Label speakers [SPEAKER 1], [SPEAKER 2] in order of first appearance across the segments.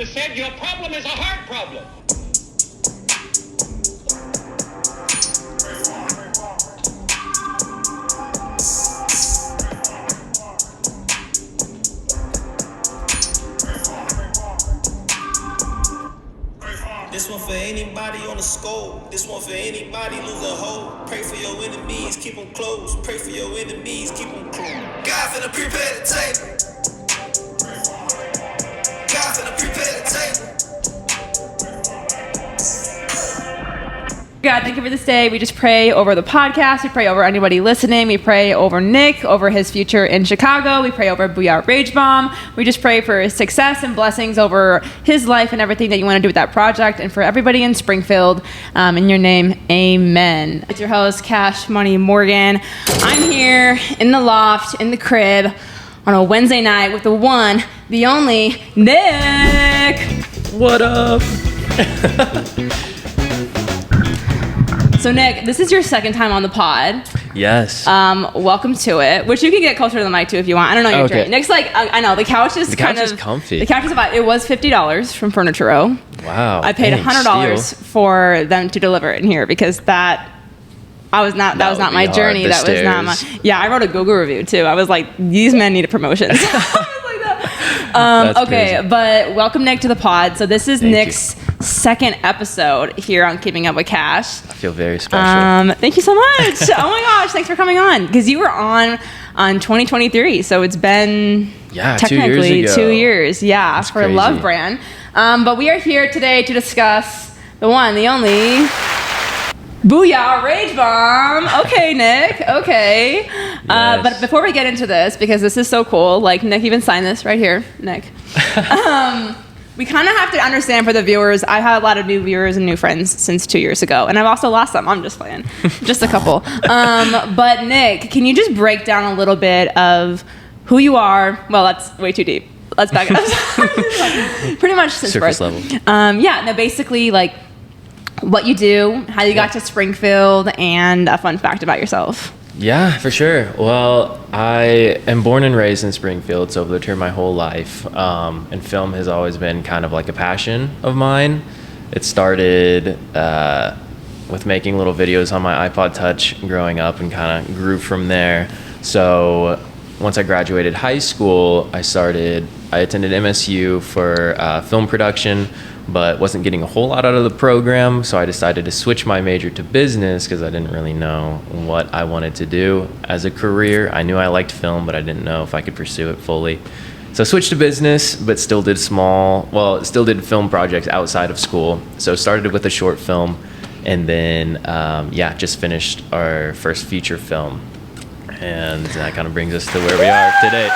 [SPEAKER 1] Nietzsche said, your problem is a heart problem.
[SPEAKER 2] This one for anybody on the scope. This one for anybody losing hope. Pray for your enemies, keep them close. Pray for your enemies, keep them close. God finna prepare the table. God finna prepare the table.
[SPEAKER 3] God, thank you for this day. We just pray over the podcast. We pray over anybody listening. We pray over Nick, over his future in Chicago. We pray over BOUYA Rage Bomb. We just pray for his success and blessings over his life and everything that you want to do with that project, and for everybody in Springfield. In your name, amen. It's your host, Cash Money Morgan. I'm here in the loft, in the crib, on a Wednesday night with the one, the only, Nick.
[SPEAKER 4] What up?
[SPEAKER 3] So Nick, this is your second time on the pod.
[SPEAKER 4] Yes.
[SPEAKER 3] Welcome to it. Which you can get closer to the mic too if you want. I don't know your
[SPEAKER 4] Okay.
[SPEAKER 3] journey. Nick's like, I know the couch is
[SPEAKER 4] comfy.
[SPEAKER 3] The couch is about. It was $50 from Furniture Row.
[SPEAKER 4] Wow.
[SPEAKER 3] I paid $100 for them to deliver it in here because that was not my journey. That was not my. Yeah, I wrote a Google review too. I was like, these men need a promotion. So I was like that. Okay, crazy. But welcome Nick to the pod. So this is Nick's second episode here on Keeping Up with Cash.
[SPEAKER 4] I feel very special.
[SPEAKER 3] Thank you so much. Oh my gosh, thanks for coming on. Because you were on 2023, so it's been technically 2 years. Yeah,
[SPEAKER 4] That's
[SPEAKER 3] for
[SPEAKER 4] crazy.
[SPEAKER 3] Love Brand. But we are here today to discuss the one, the only, BOUYA Rage Bomb. Okay, Nick. Okay.
[SPEAKER 4] Yes.
[SPEAKER 3] But before we get into this, because this is so cool, like Nick even signed this right here, Nick. We kind of have to understand for the viewers. I had a lot of new viewers and new friends since 2 years ago, and I've also lost some. I'm just playing, just a couple. But Nick, can you just break down a little bit of who you are? Well, that's way too deep. Let's back it up. Pretty much since
[SPEAKER 4] Surface
[SPEAKER 3] birth.
[SPEAKER 4] level.
[SPEAKER 3] Basically, like what you do, how you got to Springfield, and a fun fact about yourself.
[SPEAKER 4] Yeah, for sure. Well, I am born and raised in Springfield, so I've lived here my whole life. And film has always been kind of like a passion of mine. It started with making little videos on my iPod Touch growing up and kind of grew from there. So once I graduated high school, I attended MSU for film production, but wasn't getting a whole lot out of the program, so I decided to switch my major to business because I didn't really know what I wanted to do as a career. I knew I liked film, but I didn't know if I could pursue it fully. So I switched to business, but still did film projects outside of school. So started with a short film, and then just finished our first feature film. And that kind of brings us to where we are today.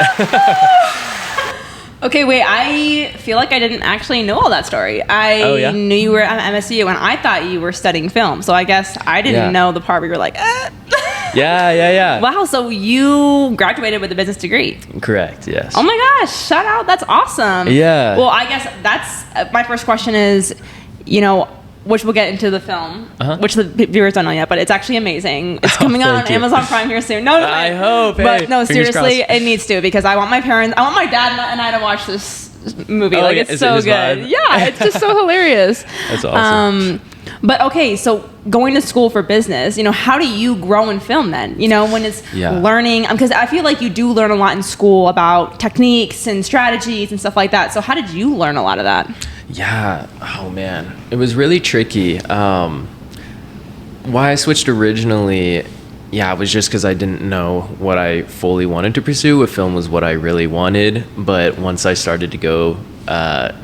[SPEAKER 3] Okay, wait, I feel like I didn't actually know all that story. I knew you were at MSU, and I thought you were studying film, so I guess I didn't know the part where you were like,
[SPEAKER 4] Yeah.
[SPEAKER 3] Wow, so you graduated with a business degree.
[SPEAKER 4] Correct, yes.
[SPEAKER 3] Oh my gosh, shout out, that's awesome.
[SPEAKER 4] Yeah.
[SPEAKER 3] Well, I guess that's, my first question is, which we'll get into the film, which the viewers don't know yet, but it's actually amazing. It's coming out on Amazon Prime here soon. No,
[SPEAKER 4] I hope.
[SPEAKER 3] But no, seriously,
[SPEAKER 4] crossed.
[SPEAKER 3] it needs to, because I want my dad and I to watch this movie. Like, it's so good.
[SPEAKER 4] Vibe?
[SPEAKER 3] Yeah, it's just so hilarious.
[SPEAKER 4] That's awesome.
[SPEAKER 3] But okay, so going to school for business, how do you grow in film then? When it's learning, because I feel like you do learn a lot in school about techniques and strategies and stuff like that. So how did you learn a lot of that?
[SPEAKER 4] Yeah. Oh man, it was really tricky. Why I switched originally, it was just because I didn't know what I fully wanted to pursue. If film was what I really wanted, but once I started to go to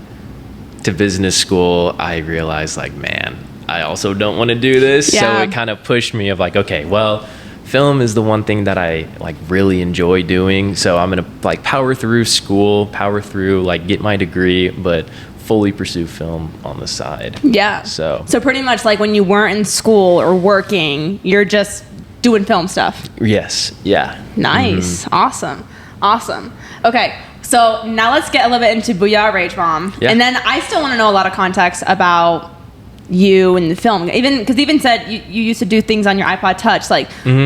[SPEAKER 4] business school, I realized I also don't want to do this.
[SPEAKER 3] Yeah.
[SPEAKER 4] So it kind of pushed me of like, okay, well, film is the one thing that I really enjoy doing. So I'm gonna power through school, get my degree, but fully pursue film on the side.
[SPEAKER 3] Yeah. So pretty much when you weren't in school or working, you're just doing film stuff.
[SPEAKER 4] Yes. Yeah.
[SPEAKER 3] Nice. Mm-hmm. Awesome. Okay. So now let's get a little bit into BOUYA Rage Bomb. Yeah. And then I still want to know a lot of context about you and the film. Because even said you used to do things on your iPod Touch.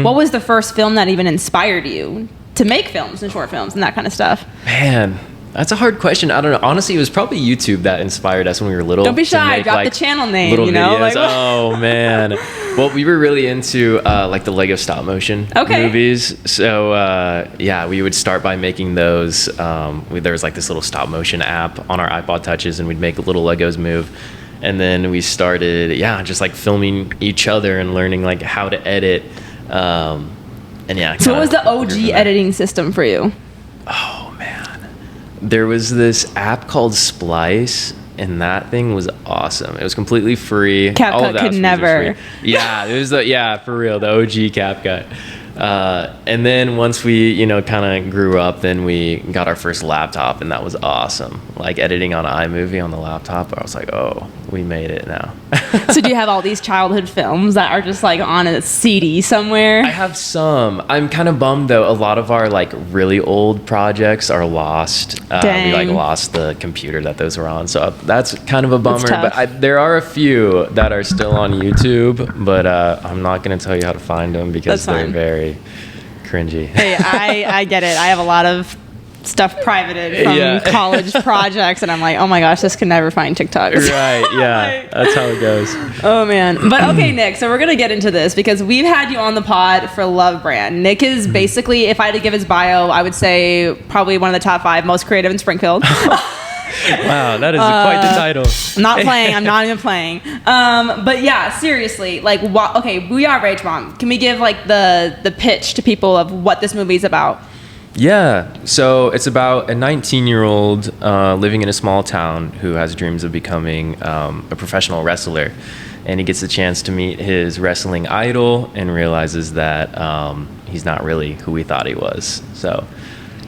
[SPEAKER 3] What was the first film that even inspired you to make films and short films and that kind of stuff?
[SPEAKER 4] Man, That's a hard question. I don't know. Honestly, it was probably YouTube that inspired us when we were little.
[SPEAKER 3] Don't be
[SPEAKER 4] to
[SPEAKER 3] shy.
[SPEAKER 4] make,
[SPEAKER 3] Drop
[SPEAKER 4] like,
[SPEAKER 3] the channel name,
[SPEAKER 4] little
[SPEAKER 3] you know?
[SPEAKER 4] videos.
[SPEAKER 3] Like,
[SPEAKER 4] Oh, man. Well, we were really into like the Lego stop motion movies. So yeah, we would start by making those. There was like this little stop motion app on our iPod touches, and we'd make little Legos move. And then we started, just like filming each other and learning like how to edit. And yeah.
[SPEAKER 3] So what was the OG editing system for you?
[SPEAKER 4] Oh man, there was this app called Splice, and that thing was awesome. It was completely free.
[SPEAKER 3] CapCut could never.
[SPEAKER 4] Yeah, it was for real, the OG CapCut. And then once we, kind of grew up, then we got our first laptop, and that was awesome. Like editing on iMovie on the laptop, I was like, oh, we made it now.
[SPEAKER 3] So do you have all these childhood films that are just like on a CD somewhere?
[SPEAKER 4] I have some. I'm kind of bummed though. A lot of our like really old projects are lost. We like lost the computer that those were on, so that's kind of a bummer. But there are a few that are still on YouTube, but I'm not going to tell you how to find them because they're very cringy.
[SPEAKER 3] Hey, I get it. I have a lot of stuff privated from college projects, and I'm like, oh my gosh, this can never find TikToks.
[SPEAKER 4] Right, yeah. That's how it goes.
[SPEAKER 3] Oh man. But okay, Nick, so we're gonna get into this because we've had you on the pod for Love Brand. Nick is basically, if I had to give his bio, I would say probably one of the top 5 most creative in Springfield.
[SPEAKER 4] Wow, that is quite the title.
[SPEAKER 3] I'm not playing. I'm not even playing. But yeah, seriously, like, okay, BOUYA Rage Bomb. Can we give like the pitch to people of what this movie is about?
[SPEAKER 4] Yeah, so it's about a 19-year-old living in a small town who has dreams of becoming a professional wrestler. And he gets the chance to meet his wrestling idol and realizes that he's not really who he thought he was. So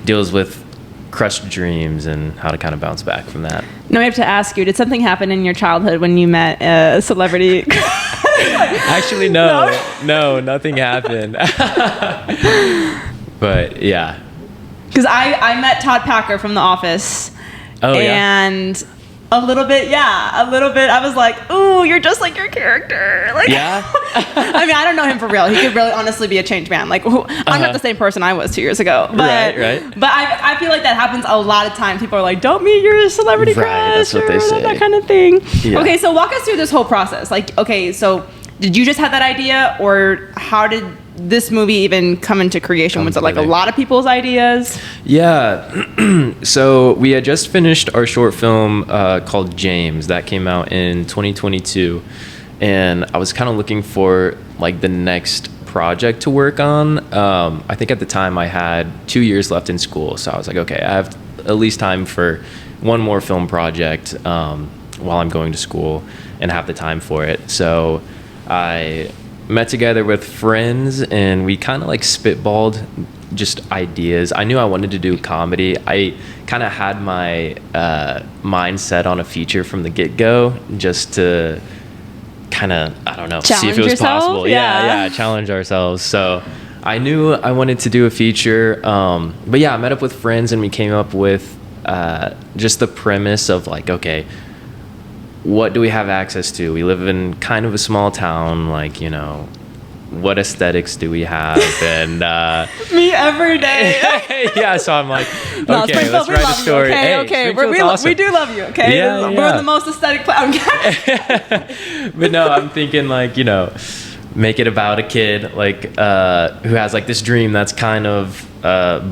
[SPEAKER 4] deals with crushed dreams and how to kind of bounce back from that.
[SPEAKER 3] Now I have to ask you, did something happen in your childhood when you met a celebrity?
[SPEAKER 4] Actually, no, nothing happened. But yeah.
[SPEAKER 3] Because I met Todd Packer from The Office.
[SPEAKER 4] Oh,
[SPEAKER 3] and a little bit, I was like, ooh, you're just like your character. Like,
[SPEAKER 4] yeah?
[SPEAKER 3] I mean, I don't know him for real. He could really honestly be a changed man. Like, I'm not the same person I was 2 years ago. But,
[SPEAKER 4] right.
[SPEAKER 3] But I feel like that happens a lot of times. People are like, don't meet your celebrity crush.
[SPEAKER 4] That's what they say.
[SPEAKER 3] That kind of thing.
[SPEAKER 4] Yeah.
[SPEAKER 3] Okay, so walk us through this whole process. Like, okay, so did you just have that idea, or how did this movie even come into creation? Was it like a lot of people's ideas?
[SPEAKER 4] Yeah. So we had just finished our short film called James that came out in 2022, and I was kind of looking for like the next project to work on. I think at the time I had 2 years left in school, so I was like, okay, I have at least time for one more film project while I'm going to school and have the time for it. So I met together with friends and we kind of like spitballed just ideas. I knew I wanted to do comedy. I kind of had my mindset on a feature from the get-go, just to kind of, I don't know, see if it was possible. Yeah, challenge ourselves. So I knew I wanted to do a feature. But yeah, I met up with friends and we came up with just the premise of like, okay, what do we have access to? We live in kind of a small town, like, you know, what aesthetics do we have? And
[SPEAKER 3] me every day.
[SPEAKER 4] Yeah, so I'm like, okay, let's write a story.
[SPEAKER 3] Okay, we do love you, okay?
[SPEAKER 4] Yeah,
[SPEAKER 3] we're the most aesthetic
[SPEAKER 4] But no, I'm thinking like, you know, make it about a kid like who has like this dream that's kind of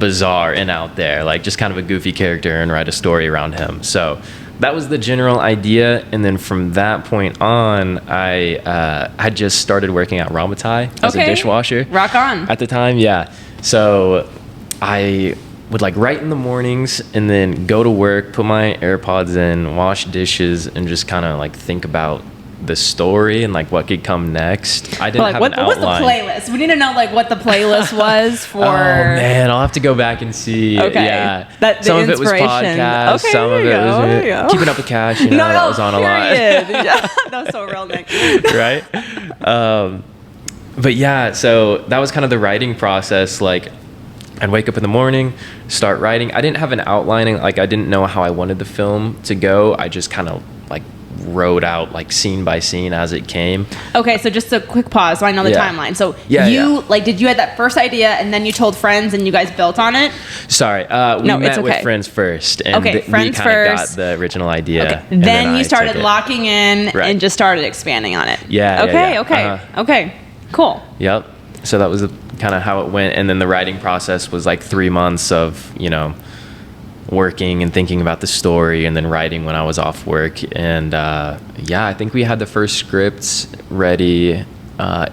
[SPEAKER 4] bizarre and out there, like just kind of a goofy character, and write a story around him. So that was the general idea, and then from that point on, I had just started working at Ramatai as a dishwasher.
[SPEAKER 3] Rock on.
[SPEAKER 4] At the time, yeah. So I would like write in the mornings and then go to work, put my AirPods in, wash dishes, and just kind of like think about the story and like what could come next. I didn't have an outline. What's the
[SPEAKER 3] playlist? We need to know like what the playlist was for.
[SPEAKER 4] Oh man, I'll have to go back and see.
[SPEAKER 3] Okay.
[SPEAKER 4] Yeah, some of it was podcasts, some of it was Keeping Up with Cash. You know, that was on a lot.
[SPEAKER 3] Yeah, that was so real, Nick.
[SPEAKER 4] Right. But yeah, so that was kind of the writing process. Like, I'd wake up in the morning, start writing. I didn't have an outlining. Like, I didn't know how I wanted the film to go. I just kind of like wrote out like scene by scene as it came.
[SPEAKER 3] Okay, so just a quick pause so I know the timeline. So did you had that first idea and then you told friends and you guys built on it?
[SPEAKER 4] Sorry, we met with friends first, and
[SPEAKER 3] friends
[SPEAKER 4] we
[SPEAKER 3] first.
[SPEAKER 4] Got the original idea.
[SPEAKER 3] Okay. Then you started locking in and just started expanding on it. Okay, cool.
[SPEAKER 4] Yep. So that was kind of how it went, and then the writing process was like 3 months of working and thinking about the story, and then writing when I was off work. And I think we had the first scripts ready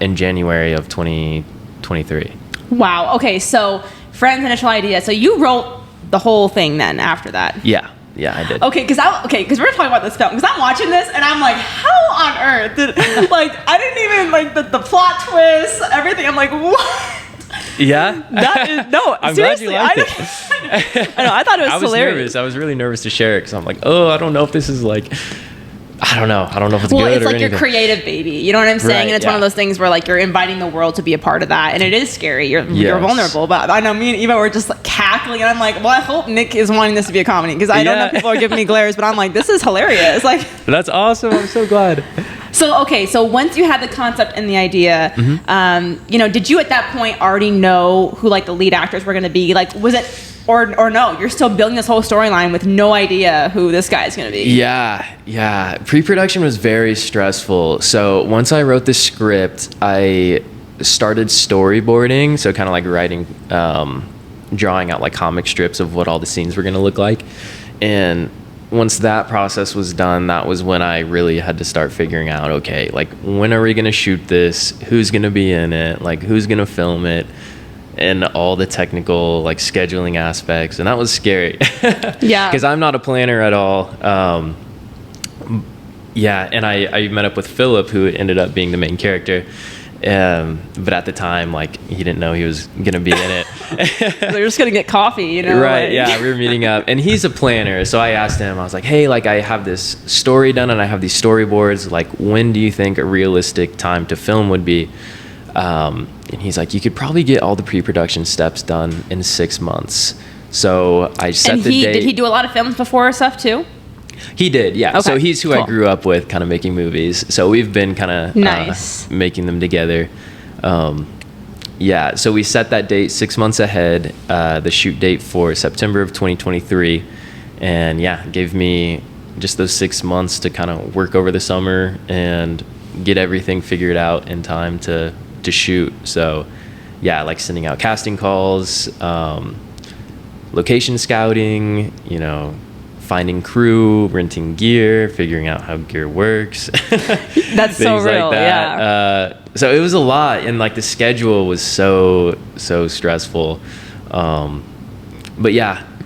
[SPEAKER 4] in January of 2023.
[SPEAKER 3] Wow. Okay, so friends' initial idea. So you wrote the whole thing then after that?
[SPEAKER 4] Yeah, I did.
[SPEAKER 3] Okay, because we're talking about this film. Because I'm watching this and I'm like, how on earth did I didn't even the plot twist, everything. I'm like, what?
[SPEAKER 4] Yeah,
[SPEAKER 3] that is no.
[SPEAKER 4] I'm
[SPEAKER 3] seriously,
[SPEAKER 4] glad you liked it.
[SPEAKER 3] I know. I thought it was hilarious.
[SPEAKER 4] Nervous. I was really nervous to share it because I'm like, oh, I don't know if this is like, I don't know if it's good or anything.
[SPEAKER 3] Well, it's like your creative baby. You know what I'm saying?
[SPEAKER 4] Right,
[SPEAKER 3] and it's one of those things where like you're inviting the world to be a part of that, and it is scary. You're vulnerable. But I know me and Eva were just like cackling, and I'm like, well, I hope Nick is wanting this to be a comedy because I don't know if people are giving me glares, but I'm like, this is hilarious. Like,
[SPEAKER 4] that's awesome. I'm so glad.
[SPEAKER 3] So once you had the concept and the idea, did you at that point already know who like the lead actors were going to be? Like, was it, or no, you're still building this whole storyline with no idea who this guy is going to be?
[SPEAKER 4] Yeah. Pre-production was very stressful. So once I wrote the script, I started storyboarding. So kind of like writing, drawing out like comic strips of what all the scenes were going to look like. And once that process was done, that was when I really had to start figuring out, okay, like when are we going to shoot this? Who's going to be in it? Like who's going to film it? And all the technical like scheduling aspects. And that was scary.
[SPEAKER 3] Yeah.
[SPEAKER 4] Because I'm not a planner at all. And I met up with Philip, who ended up being the main character. But at the time, like, he didn't know he was going to be in it.
[SPEAKER 3] They're just going to get coffee,
[SPEAKER 4] Right,
[SPEAKER 3] like.
[SPEAKER 4] yeah, we were meeting up. And he's a planner, so I asked him, I was like, hey, like, I have this story done and I have these storyboards. Like, when do you think a realistic time to film would be? And he's like, you could probably get all the pre-production steps done in 6 months. So I set the date.
[SPEAKER 3] Did he do a lot of films before stuff, too?
[SPEAKER 4] He did, yeah.
[SPEAKER 3] Okay,
[SPEAKER 4] so he's who I grew up with, kind of making movies. So we've been kind of making them together. So we set that date 6 months ahead, the shoot date for September of 2023. And gave me just those 6 months to kind of work over the summer and get everything figured out in time to shoot. So like sending out casting calls, location scouting, finding crew, renting gear, figuring out how gear works.
[SPEAKER 3] That's so real,
[SPEAKER 4] like that.
[SPEAKER 3] yeah.
[SPEAKER 4] So it was a lot, and like the schedule was so stressful. But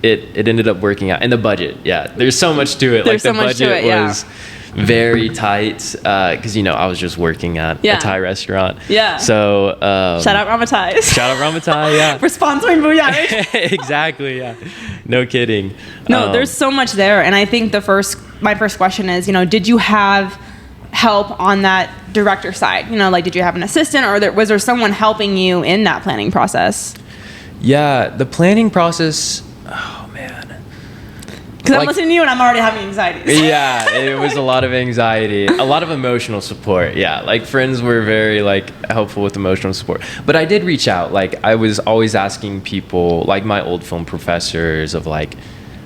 [SPEAKER 4] it ended up working out. And the budget, there's so much to it.
[SPEAKER 3] There's
[SPEAKER 4] like
[SPEAKER 3] so
[SPEAKER 4] the
[SPEAKER 3] much to
[SPEAKER 4] budget
[SPEAKER 3] it,
[SPEAKER 4] was very tight because I was just working at a Thai restaurant.
[SPEAKER 3] Yeah.
[SPEAKER 4] So
[SPEAKER 3] shout out Ramatai.
[SPEAKER 4] Shout out Ramatai. Yeah.
[SPEAKER 3] For sponsoring BOUYA Rage.
[SPEAKER 4] Exactly. Yeah. No kidding.
[SPEAKER 3] No, there's so much there, and I think my first question is, did you have help on that director side? Like, did you have an assistant, or was there someone helping you in that planning process?
[SPEAKER 4] Yeah, the planning process. Oh man.
[SPEAKER 3] Because I'm listening to you and I'm already having anxiety.
[SPEAKER 4] Yeah, it was a lot of anxiety, a lot of emotional support. Yeah, like friends were very like helpful with emotional support. But I did reach out. Like I was always asking people, like my old film professors, of like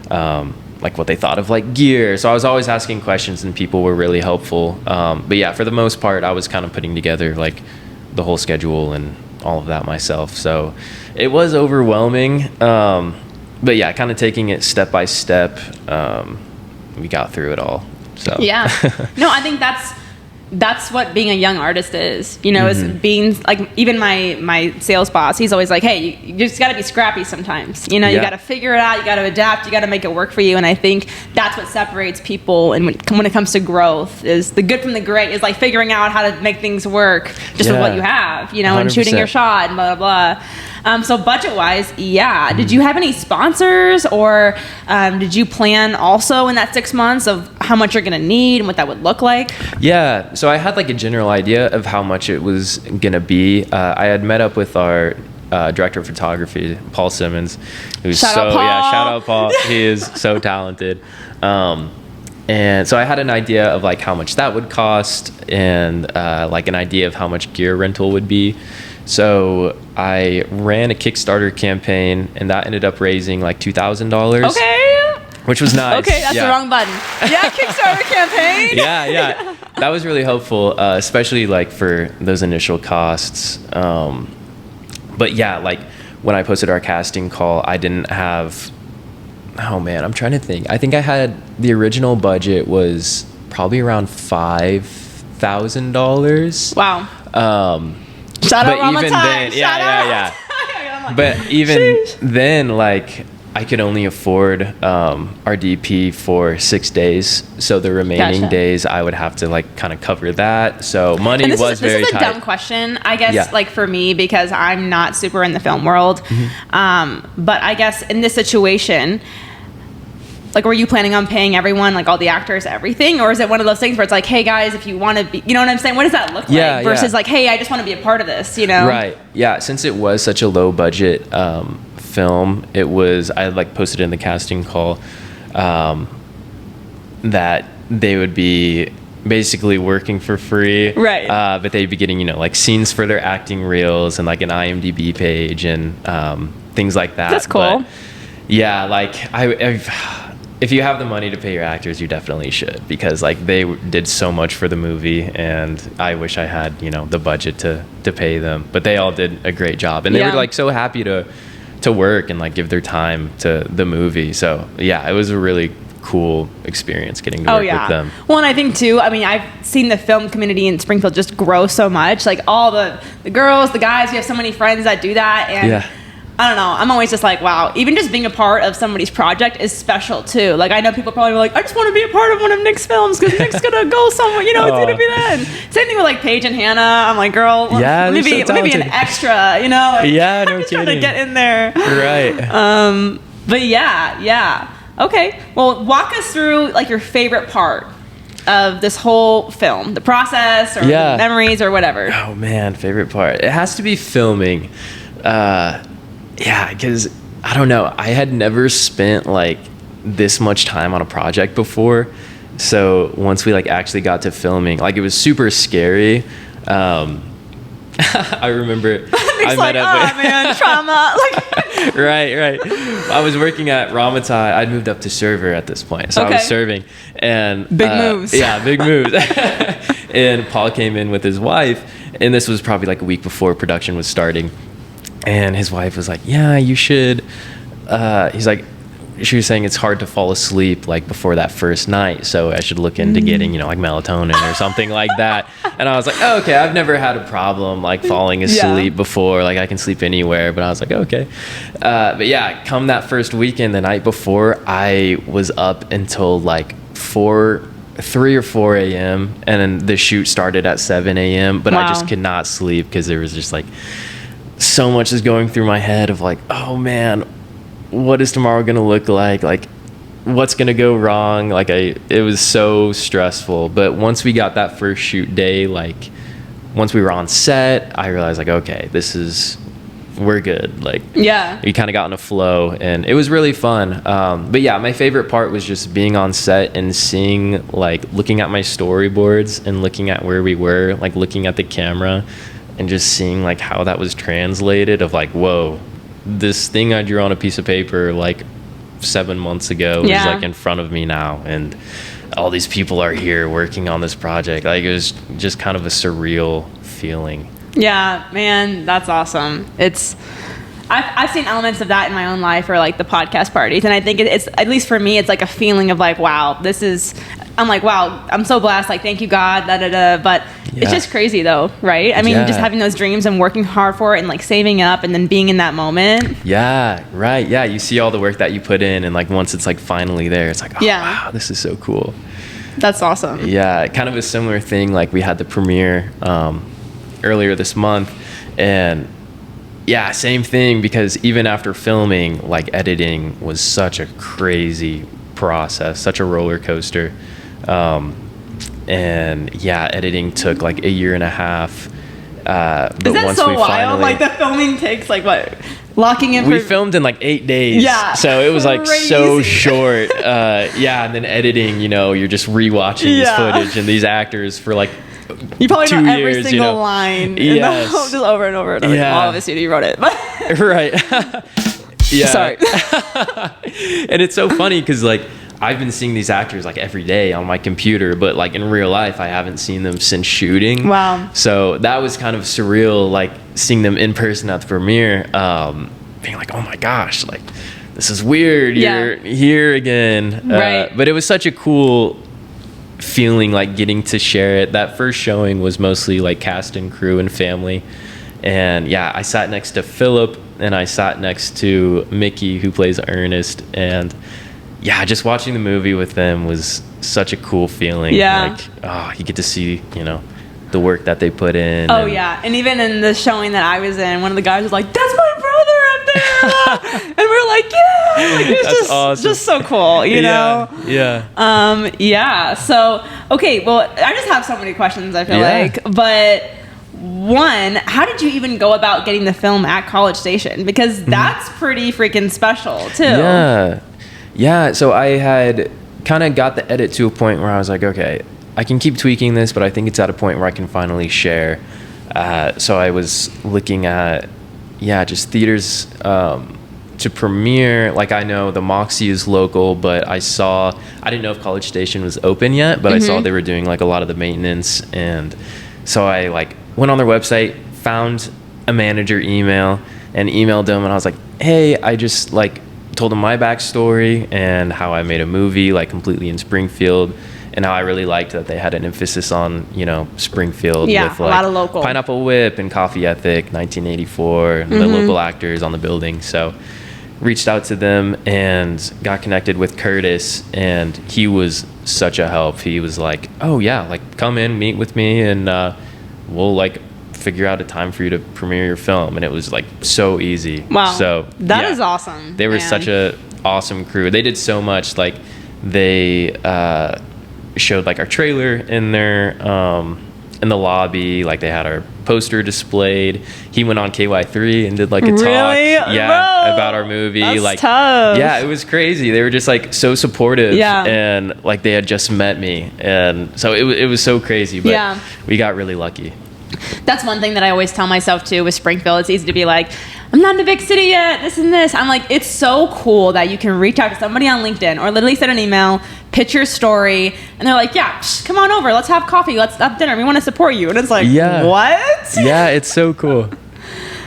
[SPEAKER 4] what they thought of like gear. So I was always asking questions, and people were really helpful. But for the most part, I was kind of putting together like the whole schedule and all of that myself. So it was overwhelming. But kind of taking it step by step, we got through it all. So
[SPEAKER 3] no, I think that's what being a young artist is. Is being like, even my sales boss, he's always like, hey, you just got to be scrappy sometimes. You got to figure it out, you got to adapt, you got to make it work for you. And I think that's what separates people. And when it comes to growth, is the good from the great is like figuring out how to make things work just with what you have. And shooting your shot and blah blah blah. So budget-wise, did you have any sponsors, or did you plan also in that 6 months of how much you're going to need and what that would look like? Yeah,
[SPEAKER 4] so I had like a general idea of how much it was going to be. I had met up with our director of photography, Paul Simmons, who's
[SPEAKER 3] shout out Paul.
[SPEAKER 4] He is so talented. And so I had an idea of like how much that would cost, and like an idea of how much gear rental would be. So I ran a Kickstarter campaign, and that ended up raising like $2,000.
[SPEAKER 3] Okay.
[SPEAKER 4] Which was nice.
[SPEAKER 3] Okay, that's the wrong button. Yeah, Kickstarter campaign.
[SPEAKER 4] Yeah. That was really helpful, especially like for those initial costs. But yeah, like when I posted our casting call, I didn't have, oh man, I'm trying to think. I think I had, the original budget was probably around $5,000.
[SPEAKER 3] Wow. Shout out Rama Time.
[SPEAKER 4] Yeah. But even then, like, I could only afford our DP for 6 days, so the remaining days I would have to like kind of cover that. So money was very tight. This is a dumb
[SPEAKER 3] question, I guess, like for me, because I'm not super in the film world. But I guess in this situation, like, were you planning on paying everyone, like all the actors, everything, or is it one of those things where it's like, hey guys, if you want to be, you know what I'm saying? What does that look like versus like, hey, I just want to be a part of this, you know?
[SPEAKER 4] Right. Yeah. Since it was such a low budget film, it was, I like posted in the casting call that they would be basically working for free,
[SPEAKER 3] right?
[SPEAKER 4] But they'd be getting, you know, like scenes for their acting reels and like an IMDb page and things like that.
[SPEAKER 3] That's cool.
[SPEAKER 4] But yeah, like if you have the money to pay your actors, you definitely should, because like they did so much for the movie, and I wish I had, you know, the budget to pay them, but they all did a great job, and they were like so happy to work and like give their time to the movie. So yeah, it was a really cool experience getting to work with them.
[SPEAKER 3] Well, and I think too, I mean, I've seen the film community in Springfield just grow so much, like all the girls, the guys, we have so many friends that do that, and I don't know, I'm always just like, wow, even just being a part of somebody's project is special too. Like, I know people probably were like, I just want to be a part of one of Nic's films because Nic's gonna go somewhere, you know, it's gonna be that. Same thing with like Paige and Hannah. I'm like, girl, let me be an extra, you know? Like,
[SPEAKER 4] no
[SPEAKER 3] I'm just trying to get in there.
[SPEAKER 4] Right.
[SPEAKER 3] But yeah. Okay. Well, walk us through like your favorite part of this whole film, the process or the memories or whatever.
[SPEAKER 4] Oh man, favorite part. It has to be filming. Yeah, because I don't know, I had never spent like this much time on a project before. So once we like actually got to filming, like it was super scary. I remember I met up with
[SPEAKER 3] trauma. Like
[SPEAKER 4] right. I was working at Ramatai. I'd moved up to server at this point, so I was serving, and
[SPEAKER 3] big moves.
[SPEAKER 4] Yeah, big moves. And Paul came in with his wife, and this was probably like a week before production was starting. And his wife was like, yeah, you should. He's like, she was saying it's hard to fall asleep like before that first night, so I should look into getting, you know, like melatonin or something like that. And I was like, oh, okay, I've never had a problem like falling asleep before. Like I can sleep anywhere. But I was like, okay. But yeah, come that first weekend, the night before, I was up until like 3 or 4 a.m. and then the shoot started at 7 a.m. But I just could not sleep because there was just like so much is going through my head of like, oh man, what is tomorrow gonna look like? Like, what's gonna go wrong? Like, it was so stressful. But once we got that first shoot day, like, once we were on set, I realized like, okay, we're good. Like, we kind of got in a flow, and it was really fun. But yeah, my favorite part was just being on set and seeing, like, looking at my storyboards and looking at where we were, like looking at the camera and just seeing like how that was translated of like, whoa, this thing I drew on a piece of paper like 7 months ago is like in front of me now, and all these people are here working on this project. Like, it was just kind of a surreal feeling.
[SPEAKER 3] Yeah, man, that's awesome. I've seen elements of that in my own life, or like the podcast parties, and I think it's, at least for me, it's like a feeling of like, wow, I'm like, wow, I'm so blessed, like, thank you God, but it's just crazy though, right? I mean, just having those dreams and working hard for it and like saving up and then being in that moment.
[SPEAKER 4] Yeah, right. Yeah, you see all the work that you put in, and like once it's like finally there, it's like, oh wow, this is so cool.
[SPEAKER 3] That's awesome.
[SPEAKER 4] Yeah, kind of a similar thing, like we had the premiere earlier this month, and yeah, same thing, because even after filming, like editing was such a crazy process, such a roller coaster. And yeah, editing took like 1.5 years. But
[SPEAKER 3] is that
[SPEAKER 4] once
[SPEAKER 3] so
[SPEAKER 4] we
[SPEAKER 3] wild?
[SPEAKER 4] finally,
[SPEAKER 3] like the filming takes like what, locking in.
[SPEAKER 4] We filmed in like 8 days.
[SPEAKER 3] Yeah.
[SPEAKER 4] So it was like so
[SPEAKER 3] Crazy.
[SPEAKER 4] short. Yeah, and then editing, you're just rewatching this footage and these actors for like
[SPEAKER 3] you probably
[SPEAKER 4] 2
[SPEAKER 3] know every
[SPEAKER 4] years,
[SPEAKER 3] single line.
[SPEAKER 4] Yes.
[SPEAKER 3] Just over and over and over.
[SPEAKER 4] Yeah.
[SPEAKER 3] Well, obviously you wrote it, but
[SPEAKER 4] right. Yeah.
[SPEAKER 3] sorry.
[SPEAKER 4] And it's so funny because like I've been seeing these actors like every day on my computer, but like in real life, I haven't seen them since shooting.
[SPEAKER 3] Wow.
[SPEAKER 4] So that was kind of surreal, like seeing them in person at the premiere, being like, oh my gosh, like this is weird. You're here again.
[SPEAKER 3] Right.
[SPEAKER 4] But it was such a cool feeling, like getting to share it. That first showing was mostly like cast and crew and family. And yeah, I sat next to Philip and I sat next to Mickey, who plays Ernest. And yeah, just watching the movie with them was such a cool feeling.
[SPEAKER 3] Yeah.
[SPEAKER 4] Like, you get to see, the work that they put in.
[SPEAKER 3] Oh, yeah. And even in the showing that I was in, one of the guys was like, that's my brother up there. And we were like, yeah. Like, it's
[SPEAKER 4] That's awesome.
[SPEAKER 3] just so cool, you know?
[SPEAKER 4] Yeah.
[SPEAKER 3] Yeah. So, okay. Well, I just have so many questions, I feel like. But one, how did you even go about getting the film at College Station? Because that's pretty freaking special, too.
[SPEAKER 4] Yeah, so I had kind of got the edit to a point where I was like, okay, I can keep tweaking this, but I think it's at a point where I can finally share. So I was looking at, just theaters to premiere. Like I know the Moxie is local, but I didn't know if College Station was open yet, but I saw they were doing like a lot of the maintenance. And so I like went on their website, found a manager email and emailed them. And I was like, hey, I just like told them my backstory and how I made a movie like completely in Springfield, and how I really liked that they had an emphasis on Springfield with like
[SPEAKER 3] a lot of local
[SPEAKER 4] Pineapple Whip and Coffee Ethic, 1984, and the local actors on the building. So reached out to them and got connected with Curtis, and he was such a help. He was like, oh yeah, like come in, meet with me, and we'll like figure out a time for you to premiere your film. And it was like so easy.
[SPEAKER 3] Wow.
[SPEAKER 4] So
[SPEAKER 3] that is awesome.
[SPEAKER 4] They were such a awesome crew. They did so much. Like they showed like our trailer in their in the lobby. Like they had our poster displayed. He went on KY3 and did like a talk about our movie.
[SPEAKER 3] That's
[SPEAKER 4] like
[SPEAKER 3] tough.
[SPEAKER 4] Yeah, it was crazy. They were just like so supportive. And like they had just met me, and so it was so crazy. But we got really lucky.
[SPEAKER 3] That's one thing that I always tell myself too with Springfield. It's easy to be like, I'm not in a big city yet, this and this. I'm like, it's so cool that you can reach out to somebody on LinkedIn or literally send an email, pitch your story, and they're like, yeah, come on over, let's have coffee, let's have dinner, we want to support you. And it's like, what?
[SPEAKER 4] Yeah, it's so cool.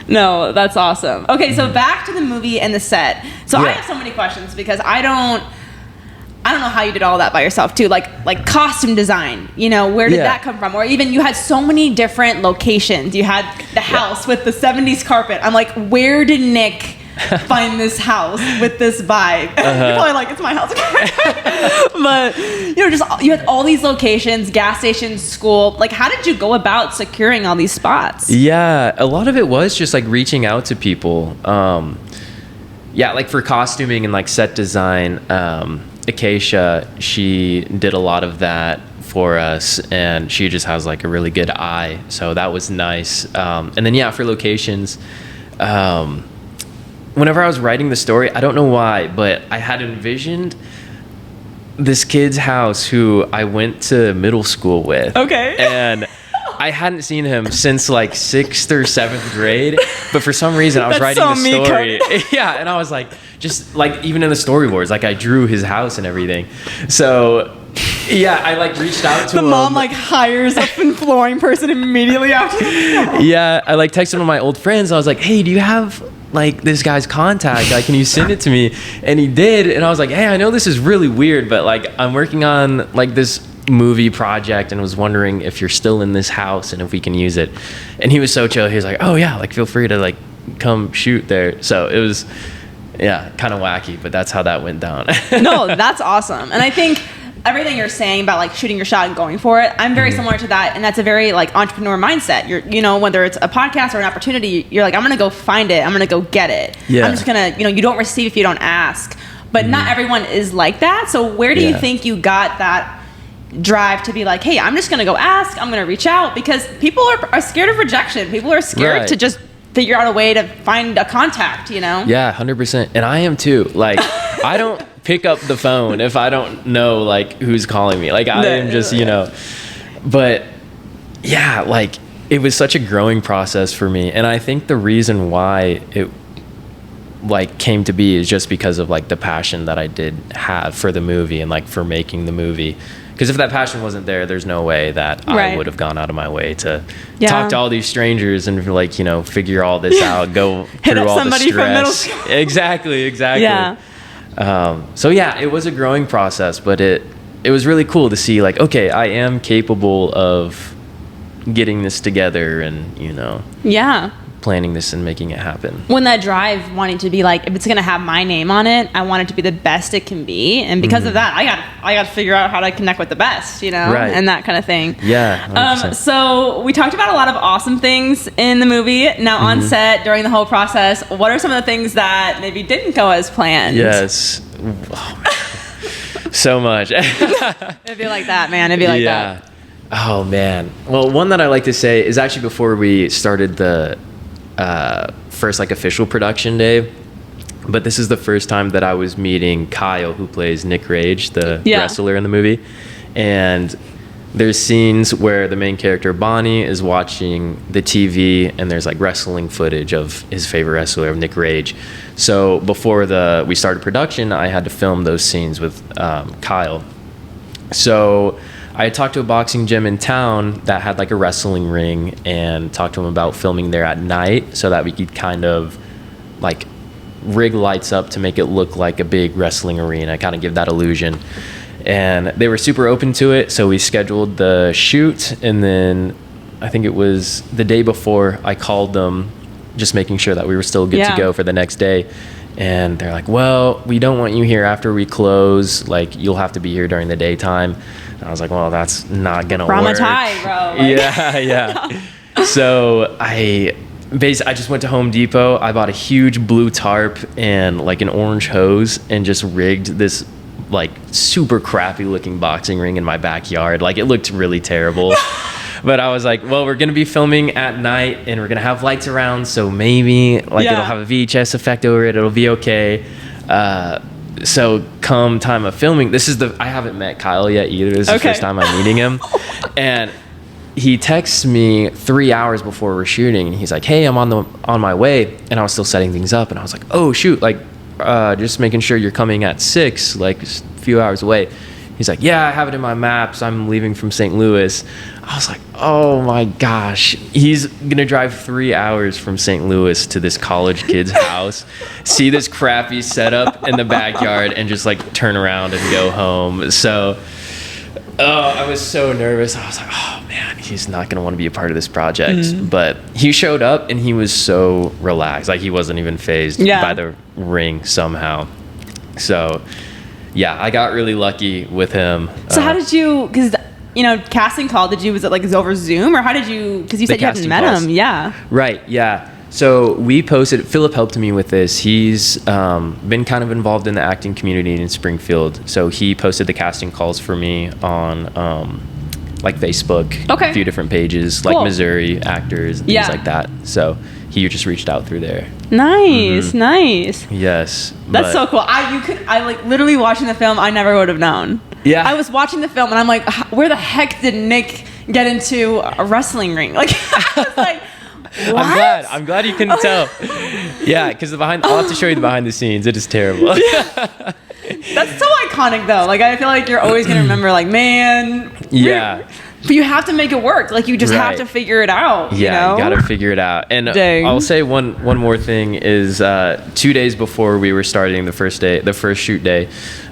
[SPEAKER 3] No, that's awesome. Okay, so back to the movie and the set. So I have so many questions because I don't know how you did all that by yourself too. Like costume design, where did that come from? Or even you had so many different locations. You had the house with the 70s carpet. I'm like, where did Nic find this house with this vibe? You're probably like, it's my house. But you had all these locations, gas stations, school. Like, how did you go about securing all these spots?
[SPEAKER 4] Yeah, a lot of it was just like reaching out to people. Like for costuming and like set design, Acacia, she did a lot of that for us, and she just has like a really good eye, so that was nice. And then for locations, whenever I was writing the story, I don't know why, but I had envisioned this kid's house who I went to middle school with.
[SPEAKER 3] Okay.
[SPEAKER 4] And I hadn't seen him since like 6th or 7th grade, but for some reason I was writing the story. And I was like, just like even in the storyboards, like I drew his house and everything. So I like reached out to him.
[SPEAKER 3] The mom like hires a flooring person immediately after.
[SPEAKER 4] I like texted one of my old friends. I was like, hey, do you have like this guy's contact? Like, can you send it to me? And he did. And I was like, hey, I know this is really weird, but like I'm working on like this movie project and was wondering if you're still in this house and if we can use it. And he was so chill. He was like, oh yeah, like feel free to like come shoot there. So it was kind of wacky, but that's how that went down.
[SPEAKER 3] No, that's awesome. And I think everything you're saying about like shooting your shot and going for it, I'm very similar to that, and that's a very like entrepreneur mindset. You're whether it's a podcast or an opportunity, you're like, I'm gonna go find it, I'm gonna go get it. I'm just gonna, you don't receive if you don't ask. But not everyone is like that. So where do you think you got that drive to be like, hey, I'm just gonna go ask, I'm gonna reach out? Because people are scared of rejection. People are scared to just figure out a way to find a contact, you know?
[SPEAKER 4] Yeah, 100%. And I am too. Like, I don't pick up the phone if I don't know, like, who's calling me. Like, I am just, you know. But, yeah, like, it was such a growing process for me. And I think the reason why it, like, came to be is just because of, like, the passion that I did have for the movie and, like, for making the movie. Because if that passion wasn't there, there's no way that I would have gone out of my way to talk to all these strangers and, like, you know, figure all this out, go
[SPEAKER 3] Hit
[SPEAKER 4] through
[SPEAKER 3] up
[SPEAKER 4] all the
[SPEAKER 3] somebody
[SPEAKER 4] stress.
[SPEAKER 3] from middle school.
[SPEAKER 4] Exactly.
[SPEAKER 3] Yeah.
[SPEAKER 4] So yeah, it was a growing process, but it was really cool to see, like, okay, I am capable of getting this together and, you know, planning this and making it happen.
[SPEAKER 3] When that drive wanting to be like, if it's going to have my name on it, I want it to be the best it can be. And because of that, I got to figure out how to connect with the best, you know, and that kind of thing.
[SPEAKER 4] Yeah. 100%.
[SPEAKER 3] So we talked about a lot of awesome things in the movie. Now on set, during the whole process, what are some of the things that maybe didn't go as planned?
[SPEAKER 4] Yes. Oh, man. So much.
[SPEAKER 3] It'd be like that, man. It'd be like that.
[SPEAKER 4] Oh, man. Well, one that I like to say is actually before we started the first, like, official production day, but this is the first time that I was meeting Kyle, who plays Nic Rage, the wrestler in the movie. And there's scenes where the main character Bonnie is watching the TV and there's, like, wrestling footage of his favorite wrestler, of Nic Rage. So before we started production, I had to film those scenes with Kyle. So I had talked to a boxing gym in town that had, like, a wrestling ring, and talked to him about filming there at night so that we could kind of, like, rig lights up to make it look like a big wrestling arena, kind of give that illusion. And they were super open to it, so we scheduled the shoot, and then I think it was the day before I called them, just making sure that we were still good to go for the next day. And they're like, well, we don't want you here after we close. Like, you'll have to be here during the daytime. And I was like, well, that's not going to work.
[SPEAKER 3] Ramatai, bro. Like,
[SPEAKER 4] yeah. So I just went to Home Depot. I bought a huge blue tarp and, like, an orange hose and just rigged this, like, super crappy looking boxing ring in my backyard. Like, it looked really terrible. But I was like, well, we're going to be filming at night and we're going to have lights around. So maybe, like, it'll have a VHS effect over it. It'll be okay. So come time of filming, I haven't met Kyle yet either. This is the first time I'm meeting him. And he texts me 3 hours before we're shooting. And he's like, hey, I'm on my way. And I was still setting things up. And I was like, oh, shoot. Like, just making sure you're coming at 6, like, just a few hours away. He's like, yeah, I have it in my maps. I'm leaving from St. Louis. I was like, oh my gosh. He's going to drive 3 hours from St. Louis to this college kid's house, see this crappy setup in the backyard, and just, like, turn around and go home. So, I was so nervous. I was like, oh man, he's not going to want to be a part of this project. But he showed up and he was so relaxed. Like, he wasn't even fazed by the ring somehow. So, yeah, I got really lucky with him.
[SPEAKER 3] So how did you, because, you know, casting call, was it like over Zoom, or how did you, because you said you hadn't met him. Yeah.
[SPEAKER 4] Right, yeah. So we posted, Philip helped me with this. He's been kind of involved in the acting community in Springfield. So he posted the casting calls for me on like Facebook, a few different pages, like Missouri actors, and things like that. So he just reached out through there.
[SPEAKER 3] Nice.
[SPEAKER 4] Yes.
[SPEAKER 3] That's so cool. I like literally watching the film, I never would have known.
[SPEAKER 4] Yeah.
[SPEAKER 3] I was watching the film and I'm like, where the heck did Nic get into a wrestling ring? Like, I was like, what?
[SPEAKER 4] I'm glad you couldn't tell. Yeah, because I'll have to show you the behind the scenes. It is terrible.
[SPEAKER 3] That's so iconic though. Like, I feel like you're always gonna remember, like, man.
[SPEAKER 4] Yeah.
[SPEAKER 3] But you have to make it work. Like, you just have to figure it out.
[SPEAKER 4] Yeah,
[SPEAKER 3] you
[SPEAKER 4] gotta figure it out. And I'll say one more thing is 2 days before we were starting the first shoot day,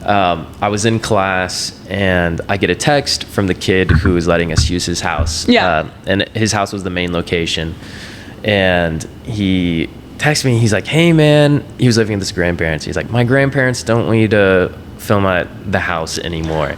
[SPEAKER 4] I was in class and I get a text from the kid who was letting us use his house.
[SPEAKER 3] Yeah.
[SPEAKER 4] And his house was the main location. And he texted me, he's like, hey man, he was living with his grandparents. He's like, my grandparents don't want you to film at the house anymore.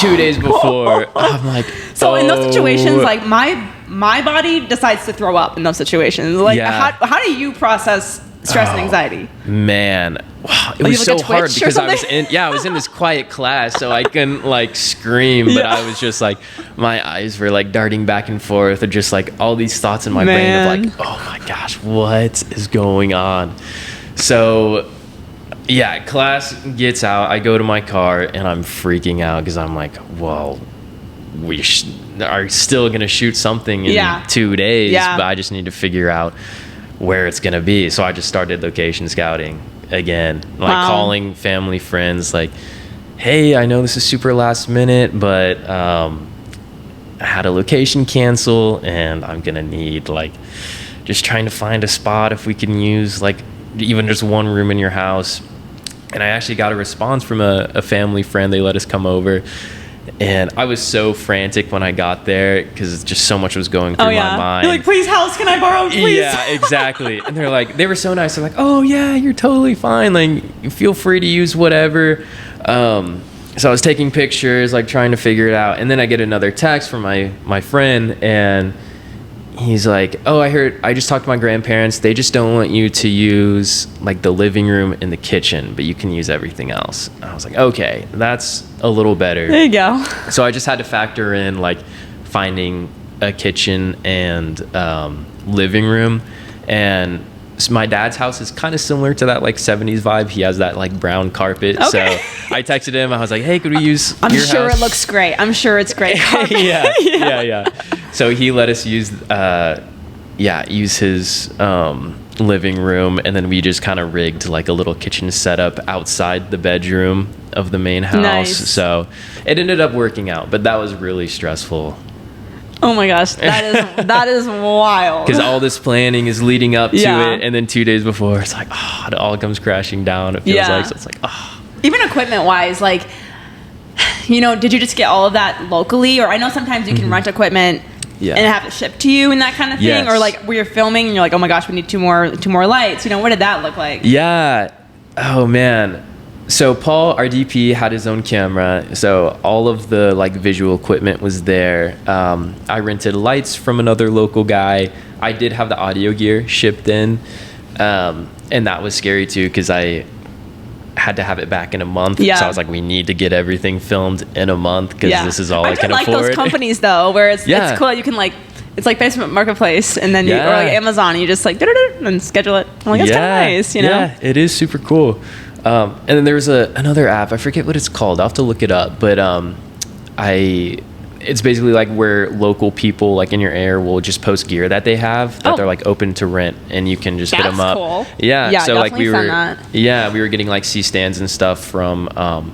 [SPEAKER 4] 2 days before, I'm like,
[SPEAKER 3] so in those situations, like, my body decides to throw up in those situations. Like, how do you process stress and anxiety?
[SPEAKER 4] Man, It was
[SPEAKER 3] like
[SPEAKER 4] so
[SPEAKER 3] a
[SPEAKER 4] hard
[SPEAKER 3] twitch or
[SPEAKER 4] because
[SPEAKER 3] something?
[SPEAKER 4] I was in this quiet class, so I couldn't like scream, but I was just like, my eyes were like darting back and forth, or just like all these thoughts in my brain of like, oh my gosh, what is going on? So yeah, class gets out, I go to my car and I'm freaking out because I'm like, well, we are still gonna shoot something in 2 days, but I just need to figure out where it's gonna be. So I just started location scouting again, like calling family, friends, like, hey, I know this is super last minute, but I had a location cancel and I'm gonna need like just trying to find a spot if we can use like even just one room in your house. And I actually got a response from a family friend. They let us come over, and I was so frantic when I got there because just so much was going through my mind.
[SPEAKER 3] You're like, please, house, can I borrow, please?
[SPEAKER 4] Yeah, exactly. And they're like, they were so nice. They're like, oh yeah, you're totally fine. Like, feel free to use whatever. So I was taking pictures, like trying to figure it out. And then I get another text from my friend, and he's like, oh, I just talked to my grandparents. They just don't want you to use like the living room and the kitchen, but you can use everything else. And I was like, okay, that's a little better.
[SPEAKER 3] There you go.
[SPEAKER 4] So I just had to factor in like finding a kitchen and living room. And so my dad's house is kind of similar to that like 70s vibe. He has that like brown carpet. Okay. So I texted him. I was like, hey, could we use
[SPEAKER 3] I'm
[SPEAKER 4] your
[SPEAKER 3] sure
[SPEAKER 4] house?
[SPEAKER 3] it looks great. I'm sure it's great carpet.
[SPEAKER 4] Yeah. So he let us use his living room, and then we just kind of rigged like a little kitchen setup outside the bedroom of the main house.
[SPEAKER 3] Nice.
[SPEAKER 4] So it ended up working out, but that was really stressful.
[SPEAKER 3] Oh my gosh, that is wild.
[SPEAKER 4] Because all this planning is leading up to it, and then 2 days before, it's like, it all comes crashing down. It feels like, so it's like,
[SPEAKER 3] Even equipment-wise, like, did you just get all of that locally? Or I know sometimes you can rent equipment and have it shipped to you and that kind of thing.
[SPEAKER 4] Yes.
[SPEAKER 3] Or like where you're filming and you're like, oh my gosh, we need two more lights. What did that look like?
[SPEAKER 4] Yeah. Oh man. So Paul, our DP, had his own camera. So all of the like visual equipment was there. I rented lights from another local guy. I did have the audio gear shipped in. And that was scary too, because I had to have it back in a month.
[SPEAKER 3] Yeah.
[SPEAKER 4] So I was like, we need to get everything filmed in a month because this is all I can afford.
[SPEAKER 3] I like those companies though, where it's cool that you can like, it's like Facebook Marketplace, and then or like Amazon, and you just like and schedule it. I'm like, that's kind of nice,
[SPEAKER 4] Yeah, it is super cool. And then there's another app, I forget what it's called. I'll have to look it up, but it's basically like where local people like in your area will just post gear that they have that they're like open to rent, and you can just hit them up.
[SPEAKER 3] Cool.
[SPEAKER 4] Yeah. So like we
[SPEAKER 3] that.
[SPEAKER 4] were getting like C stands and stuff from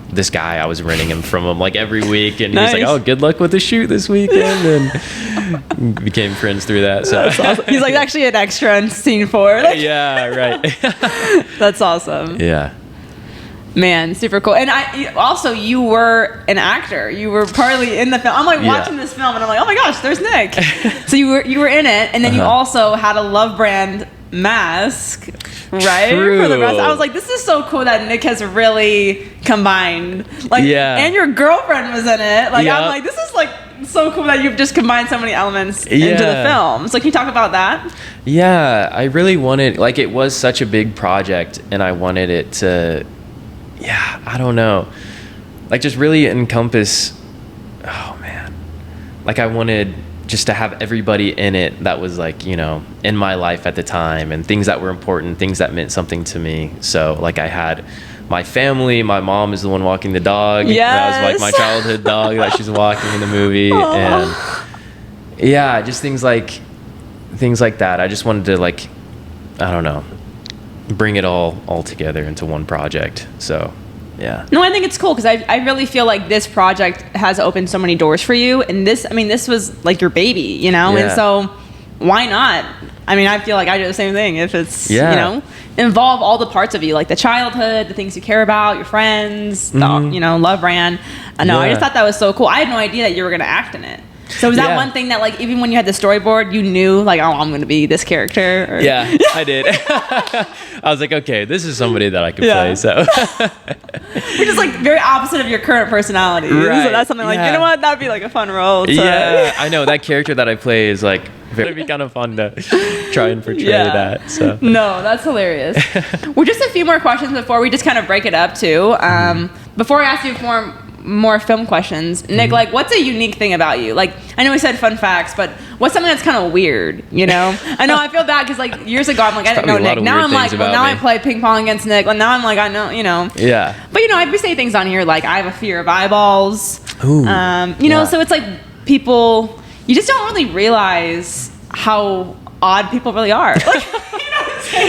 [SPEAKER 4] this guy. I was renting him from him like every week, and he was like, oh, good luck with the shoot this weekend, and became friends through that. So
[SPEAKER 3] that's awesome. He's like actually an extra in scene 4. Like,
[SPEAKER 4] yeah, right.
[SPEAKER 3] That's awesome.
[SPEAKER 4] Yeah.
[SPEAKER 3] Man, super cool. And you were an actor. You were partly in the film. I'm like watching this film, and I'm like, oh my gosh, there's Nic. So you were in it, and then you also had a Love brand mask, right?
[SPEAKER 4] True.
[SPEAKER 3] For the rest. I was like, this is so cool that Nic has really combined. Like, and your girlfriend was in it. Like, I'm like, this is like so cool that you've just combined so many elements into the film. So can you talk about that?
[SPEAKER 4] Yeah, I really wanted, like, it was such a big project, and I wanted it to, I don't know, like just really encompass, oh man, like I wanted just to have everybody in it that was like, in my life at the time, and things that were important, things that meant something to me. So like I had my family, my mom is the one walking the dog. That was like my childhood dog that she's walking in the movie. Aww. And just things like that. I just wanted to like, I don't know, bring it all together into one project. So no, I think it's cool because I really feel like this project has opened so many doors for you, and this was like your baby, and so why not? I mean, I feel like I do the same thing. If it's involve all the parts of you, like the childhood, the things you care about, your friends, the, Love brand. I just thought that was so cool. I had no idea that you were going to act in it. So was that one thing that, like, even when you had the storyboard, you knew, like, oh, I'm going to be this character? Or? Yeah, I did. I was like, okay, this is somebody that I could play, so.
[SPEAKER 3] Which is, like, very opposite of your current personality. Right. So that's something like, you know what, that'd be, like, a fun role.
[SPEAKER 4] I know. That character that I play is, like, It'd be kind of fun to try and portray that. So
[SPEAKER 3] no, that's hilarious. Well, just a few more questions before we just kind of break it up too. Before I ask you more film questions, Nic, like, what's a unique thing about you? Like, I know we said fun facts, but what's something that's kind of weird, you know? I know I feel bad because, like, years ago, I'm like, I didn't know Nic. Now I'm like, well, now I play ping pong against Nic. Well, now I'm like, I know, you know.
[SPEAKER 4] Yeah.
[SPEAKER 3] But, you know, I'd be saying things on here like, I have a fear of eyeballs.
[SPEAKER 4] Ooh,
[SPEAKER 3] you know, so it's like people, you just don't really realize how odd people really are. Like,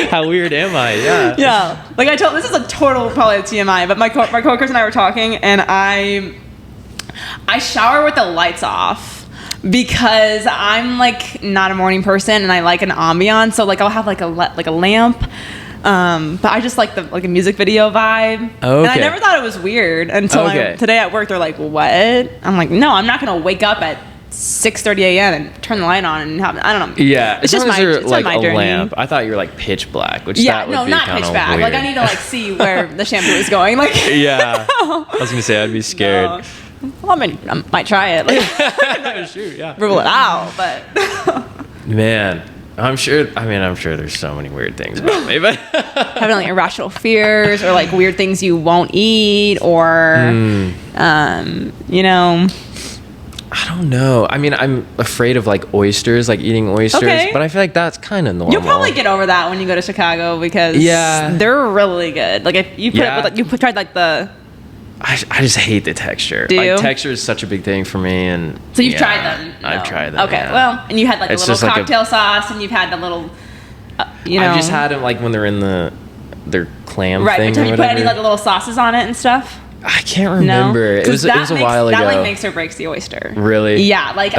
[SPEAKER 4] how weird am I? Yeah.
[SPEAKER 3] Yeah. Like this is a total probably a TMI, but my coworkers and I were talking, and I shower with the lights off because I'm like not a morning person and I like an ambiance. So like I'll have like a lamp. But I just like a music video vibe. Okay. And I never thought it was weird until today at work they're like, what? I'm like, no, I'm not gonna wake up at 6:30 a.m. and turn the light on and have, I don't know.
[SPEAKER 4] Yeah,
[SPEAKER 3] it's just
[SPEAKER 4] like
[SPEAKER 3] my
[SPEAKER 4] a
[SPEAKER 3] journey.
[SPEAKER 4] Lamp. I thought you were like pitch black, which
[SPEAKER 3] yeah,
[SPEAKER 4] that would
[SPEAKER 3] no,
[SPEAKER 4] be
[SPEAKER 3] not
[SPEAKER 4] kind
[SPEAKER 3] pitch
[SPEAKER 4] of
[SPEAKER 3] black.
[SPEAKER 4] weird.
[SPEAKER 3] Like I need to like see where the shampoo is going. Like
[SPEAKER 4] yeah, I was gonna say I'd be scared.
[SPEAKER 3] No. Well, I mean, I might try it. Like,
[SPEAKER 4] shoot, yeah.
[SPEAKER 3] Rule it out, but
[SPEAKER 4] man. I'm sure there's so many weird things about me, but
[SPEAKER 3] having like irrational fears or like weird things you won't eat or, you know.
[SPEAKER 4] I don't know. I mean, I'm afraid of like oysters, like eating oysters, but I feel like that's kind of normal.
[SPEAKER 3] You'll probably get over that when you go to Chicago because they're really good. Like if you tried like the.
[SPEAKER 4] I just hate the texture.
[SPEAKER 3] Do you?
[SPEAKER 4] Like texture is such a big thing for me, and
[SPEAKER 3] so you've tried them. No.
[SPEAKER 4] I've tried them.
[SPEAKER 3] Okay, well, and you had like a little cocktail sauce, and you've had the little, you know.
[SPEAKER 4] I've just had them like when they're in their clam thing.
[SPEAKER 3] Right, but have you put any like little sauces on it and stuff?
[SPEAKER 4] I can't remember.
[SPEAKER 3] No?
[SPEAKER 4] It was a while ago.
[SPEAKER 3] That like makes or breaks the oyster.
[SPEAKER 4] Really?
[SPEAKER 3] Yeah, like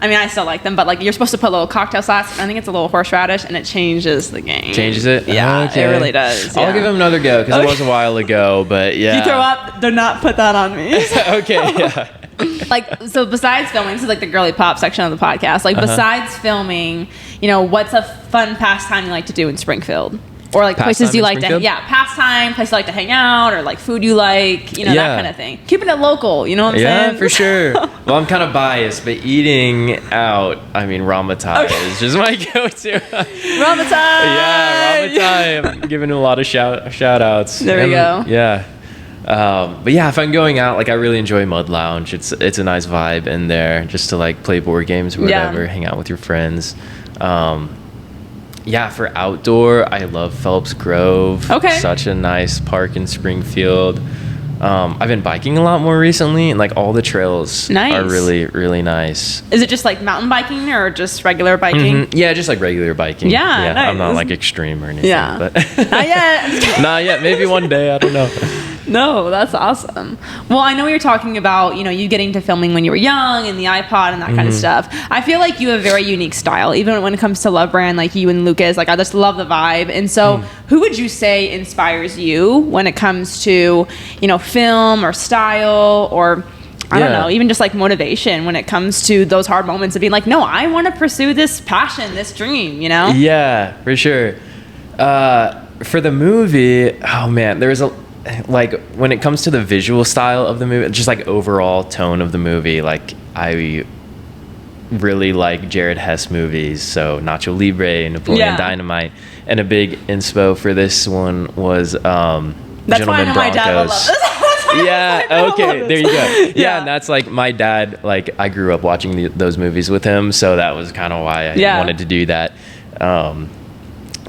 [SPEAKER 3] I mean, I still like them, but like you're supposed to put a little cocktail sauce. I think it's a little horseradish, and it changes the game.
[SPEAKER 4] Changes it?
[SPEAKER 3] Yeah, it really does.
[SPEAKER 4] I'll give them another go because it was a while ago. But yeah,
[SPEAKER 3] if you throw up, do not put that on me.
[SPEAKER 4] Okay. Yeah.
[SPEAKER 3] Like so, besides filming, this is like the girly pop section of the podcast. Like besides filming, you know, what's a fun pastime you like to do in Springfield? Or like places you like to, pastime, places you like to hang out, or like food you like, you know, that kind of thing. Keeping it local, you know what I'm saying?
[SPEAKER 4] Yeah, for sure. Well, I'm kind of biased, but eating out, I mean, Ramatai is just my go-to.
[SPEAKER 3] Ramatai!
[SPEAKER 4] Yeah, Ramatai. I'm giving a lot of shout outs.
[SPEAKER 3] There we go.
[SPEAKER 4] Yeah. But yeah, if I'm going out, like I really enjoy Mud Lounge. It's a nice vibe in there, just to like play board games or whatever, hang out with your friends. Yeah, for outdoor, I love Phelps Grove. Okay. Such a nice park in Springfield. I've been biking a lot more recently, and like all the trails are really, really nice.
[SPEAKER 3] Is it just like mountain biking or just regular biking?
[SPEAKER 4] Mm-hmm. Yeah, just like regular biking.
[SPEAKER 3] Yeah, nice.
[SPEAKER 4] I'm not like extreme or anything.
[SPEAKER 3] Yeah.
[SPEAKER 4] But
[SPEAKER 3] not yet.
[SPEAKER 4] Not yet. Maybe one day. I don't know.
[SPEAKER 3] No, that's awesome. Well, I know we were talking about, you know, you getting to filming when you were young and the iPod and that kind of stuff. I feel like you have a very unique style, even when it comes to Love Brand, like you and Lucas. Like, I just love the vibe. And so who would you say inspires you when it comes to, you know, film or style or, I don't know, even just like motivation when it comes to those hard moments of being like, no, I want to pursue this passion, this dream, you know?
[SPEAKER 4] Yeah, for sure. For the movie, oh man, there's like when it comes to the visual style of the movie, just like overall tone of the movie, like I really like Jared Hess movies, so Nacho Libre and Napoleon Dynamite, and a big inspo for this one was
[SPEAKER 3] That's
[SPEAKER 4] Gentlemen
[SPEAKER 3] why I know
[SPEAKER 4] Broncos.
[SPEAKER 3] my dad will love this.
[SPEAKER 4] Yeah, okay, there you go. Yeah, and that's like my dad, like I grew up watching those movies with him, so that was kind of why I wanted to do that.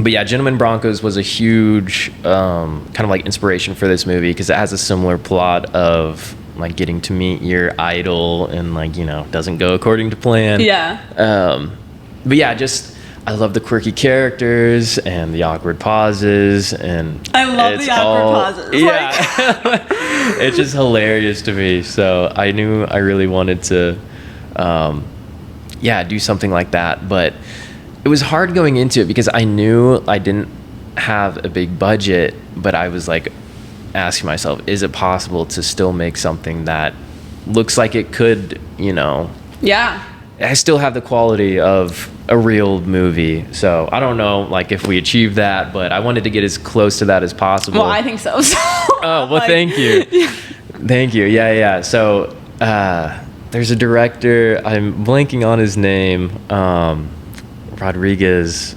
[SPEAKER 4] But yeah, Gentlemen Broncos was a huge kind of like inspiration for this movie because it has a similar plot of like getting to meet your idol and like, you know, doesn't go according to plan.
[SPEAKER 3] Yeah.
[SPEAKER 4] But yeah, just I love the quirky characters and the awkward pauses, and
[SPEAKER 3] I love the awkward pauses.
[SPEAKER 4] Yeah. It's just hilarious to me. So I knew I really wanted to do something like that, but it was hard going into it because I knew I didn't have a big budget, but I was like asking myself, is it possible to still make something that looks like it could, you know?
[SPEAKER 3] Yeah.
[SPEAKER 4] I still have the quality of a real movie. So I don't know like if we achieved that, but I wanted to get as close to that as possible.
[SPEAKER 3] Well, I think so.
[SPEAKER 4] Oh, well, thank you. Thank you. Yeah. So, there's a director, I'm blanking on his name, Rodriguez.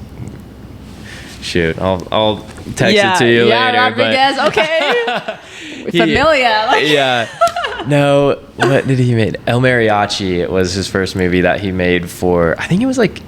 [SPEAKER 4] Shoot, I'll text it to you later.
[SPEAKER 3] Rodriguez, okay. Familiar.
[SPEAKER 4] Yeah. No, what did he make? El Mariachi. It was his first movie that he made for, I think it was like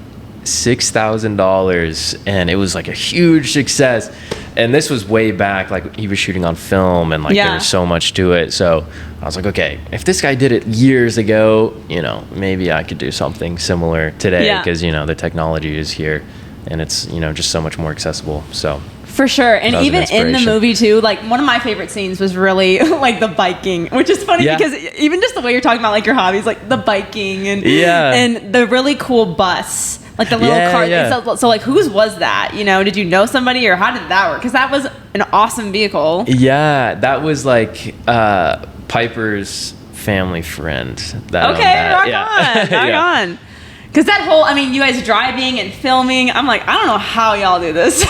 [SPEAKER 4] $6,000, and it was like a huge success. And this was way back, like he was shooting on film, and like there was so much to it. So I was like, okay, if this guy did it years ago, you know, maybe I could do something similar today, because you know the technology is here, and it's, you know, just so much more accessible. So
[SPEAKER 3] for sure. And even in the movie too, like one of my favorite scenes was really like the biking, which is funny because even just the way you're talking about like your hobbies, like the biking and the really cool bus, like the little cart. So like whose was that? You know, did you know somebody, or how did that work? Because that was an awesome vehicle. Yeah, that was like Piper's family friend. That owned that. Rock on. Because that whole, I mean, you guys driving and filming, I'm like, I don't know how y'all do this.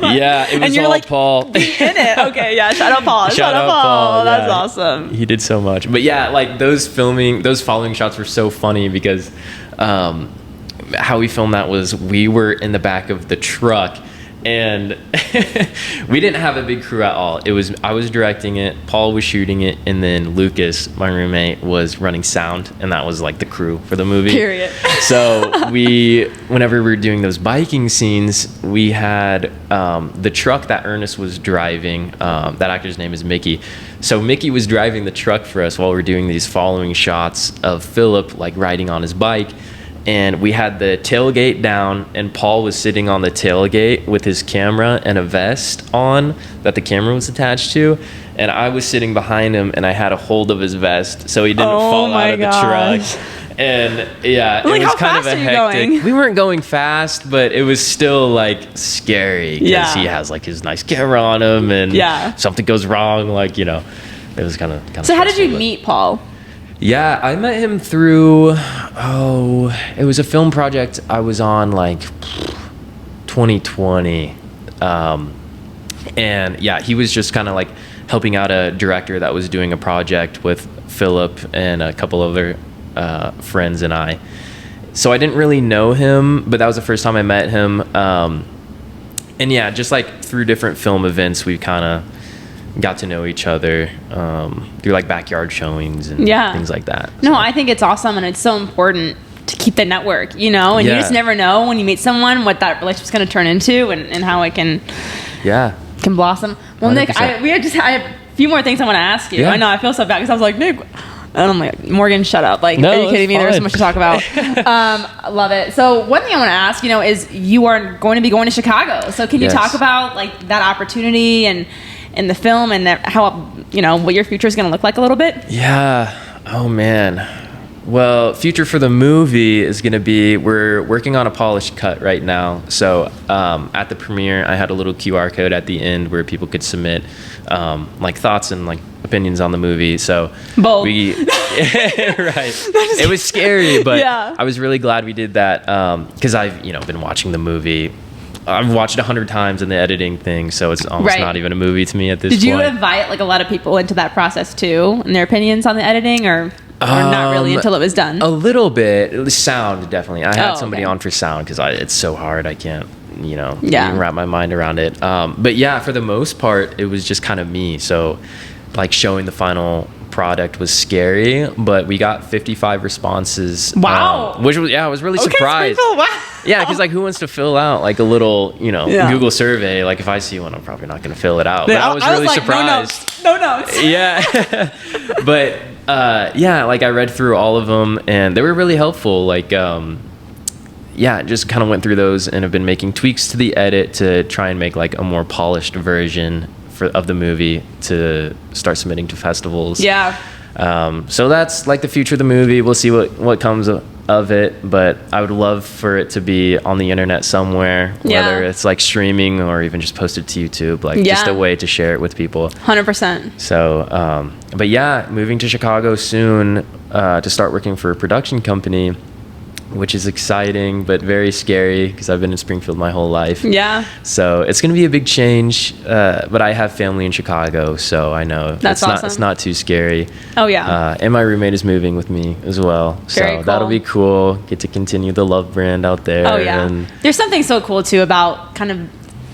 [SPEAKER 4] It was all like, Paul.
[SPEAKER 3] In it. Okay, yeah, shout out Paul. Shout out Paul. That's awesome.
[SPEAKER 4] He did so much. But yeah, like those following shots were so funny because how we filmed that was we were in the back of the truck, and we didn't have a big crew at all. I was directing it, Paul was shooting it, and then Lucas, my roommate, was running sound, and that was like the crew for the movie.
[SPEAKER 3] Period.
[SPEAKER 4] So whenever we were doing those biking scenes, we had the truck that Ernest was driving. That actor's name is Mickey. So Mickey was driving the truck for us while we were doing these following shots of Philip like riding on his bike. And we had the tailgate down, and Paul was sitting on the tailgate with his camera and a vest on that the camera was attached to. And I was sitting behind him, and I had a hold of his vest so he didn't fall out of the truck. And yeah,
[SPEAKER 3] like,
[SPEAKER 4] it was
[SPEAKER 3] how
[SPEAKER 4] kind of
[SPEAKER 3] fast
[SPEAKER 4] a
[SPEAKER 3] are you
[SPEAKER 4] hectic.
[SPEAKER 3] going?
[SPEAKER 4] We weren't going fast, but it was still like scary because he has like his nice camera on him, and something goes wrong, like, you know, it was kind of.
[SPEAKER 3] So how did you meet Paul?
[SPEAKER 4] Yeah, I met him through, it was a film project I was on like 2020. And yeah, he was just kind of like helping out a director that was doing a project with Philip and a couple other friends and I. So I didn't really know him, but that was the first time I met him. And yeah, just like through different film events, we kind of got to know each other through like backyard showings and things like that.
[SPEAKER 3] No, I think it's awesome, and it's so important to keep the network, you know, and you just never know when you meet someone what that relationship's going to turn into, and how it can blossom. Well, 100%. Nick, I have a few more things I want to ask you. I know I feel so bad because I was like, Nick, and I'm like, Morgan, shut up. Like, are you kidding me? There's so much to talk about. I love it. So one thing I want to ask, you know, is you are going to be going to Chicago. So can you talk about like that opportunity and the film, and that how, you know, what your future is going to look like a little bit? Yeah. Oh man. Well, future for the movie is going to be, we're working on a polished cut right now. So at the premiere, I had a little QR code at the end where people could submit like thoughts and like opinions on the movie. So bold.
[SPEAKER 4] Right. It was scary, but I was really glad we did that because I've, you know, been watching the movie. I've watched it 100 times in the editing thing, so it's almost not even a movie to me at this point. Did you invite like a lot of people into that process too, and their opinions on the editing, or not really until it was done? A little bit. Sound, definitely. I had somebody on for sound because it's so hard. I can't, you know, even wrap my mind around it. But yeah, for the most part, it was just kind of me. So like showing the final product was scary, but we got 55 responses. Wow. Which was, I was really surprised. Wow. Yeah, because like who wants to fill out like a little, you know, Google survey? Like if I see one, I'm probably not going to fill it out. But I was really like, surprised. No notes. Yeah. But yeah, like I read through all of them and they were really helpful. Like just kind of went through those and have been making tweaks to the edit to try and make like a more polished version of the movie to start submitting to festivals. Yeah. So that's like the future of the movie. We'll see what comes of it, but I would love for it to be on the internet somewhere, whether it's like streaming or even just posted to YouTube, like just a way to share it with people. 100%. So, but yeah, moving to Chicago soon to start working for a production company which is exciting but very scary because I've been in Springfield my whole life.
[SPEAKER 3] Yeah.
[SPEAKER 4] So it's going to be a big change, but I have family in Chicago, so I know
[SPEAKER 3] That's awesome.
[SPEAKER 4] it's not too scary.
[SPEAKER 3] Oh, yeah.
[SPEAKER 4] And my roommate is moving with me as well.
[SPEAKER 3] Very
[SPEAKER 4] So that'll
[SPEAKER 3] cool.
[SPEAKER 4] be cool. Get to continue the Love brand out there.
[SPEAKER 3] Oh, yeah.
[SPEAKER 4] And
[SPEAKER 3] There's something so cool, too, about kind of,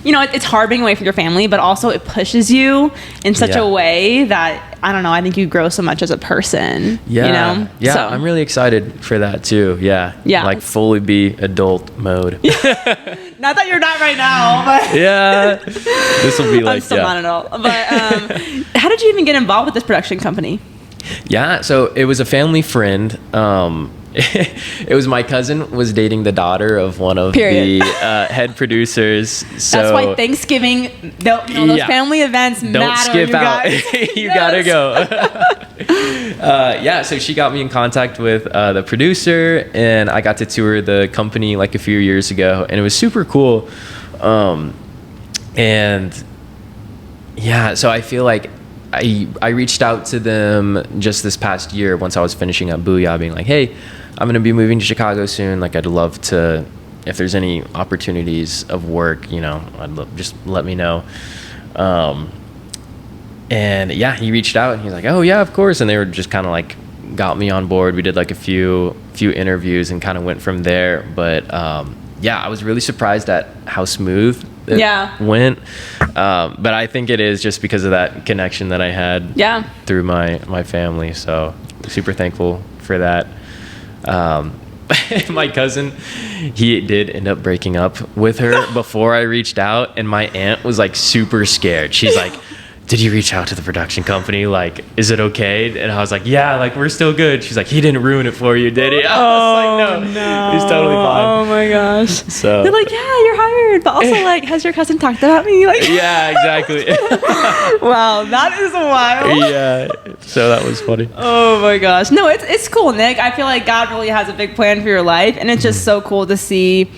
[SPEAKER 3] you know, it's hard being away from your family, but also it pushes you in such
[SPEAKER 4] Yeah.
[SPEAKER 3] a way that, I don't know, I think you grow so much as a person.
[SPEAKER 4] yeah,
[SPEAKER 3] You know?
[SPEAKER 4] yeah,
[SPEAKER 3] So,
[SPEAKER 4] I'm really excited for that too. Yeah.
[SPEAKER 3] Yeah.
[SPEAKER 4] Like fully be adult mode.
[SPEAKER 3] not that you're not right now, but
[SPEAKER 4] Yeah. This will be like,
[SPEAKER 3] I'm still
[SPEAKER 4] yeah.
[SPEAKER 3] not at all. But how did you even get involved with this production company?
[SPEAKER 4] Yeah, so it was a family friend. It was my cousin was dating the daughter of one of
[SPEAKER 3] Period.
[SPEAKER 4] the head producers. So
[SPEAKER 3] That's why Thanksgiving, those
[SPEAKER 4] Yeah.
[SPEAKER 3] family events
[SPEAKER 4] don't
[SPEAKER 3] matter.
[SPEAKER 4] skip
[SPEAKER 3] you
[SPEAKER 4] out.
[SPEAKER 3] guys.
[SPEAKER 4] You
[SPEAKER 3] Yes.
[SPEAKER 4] gotta go. Yeah, so she got me in contact with the producer, and I got to tour the company like a few years ago, and it was super cool. And yeah, so I feel like I reached out to them just this past year once I was finishing up BOUYA, being like, hey, I'm going to be moving to Chicago soon. Like, I'd love to, if there's any opportunities of work, you know, just let me know. And yeah, he reached out and he's like, oh yeah, of course. And they were just kind of like, got me on board. We did like a few interviews and kind of went from there. But yeah, I was really surprised at how smooth it went. But I think it is just because of that connection that I had through my family. So super thankful for that. My cousin, he did end up breaking up with her before I reached out, and my aunt was like super scared. She's like, did you reach out to the production company? Like, is it okay? And I was like, yeah, like, we're still good. She's like, he didn't ruin it for you, did he? I was like, no, he's totally fine.
[SPEAKER 3] Oh my gosh.
[SPEAKER 4] So
[SPEAKER 3] they're like, yeah, you're hired, but also like, has your cousin talked about me? Like,
[SPEAKER 4] yeah, exactly.
[SPEAKER 3] wow, that is wild.
[SPEAKER 4] Yeah, so that was funny.
[SPEAKER 3] Oh my gosh. No, it's cool, Nick. I feel like God really has a big plan for your life, and it's just so cool to see,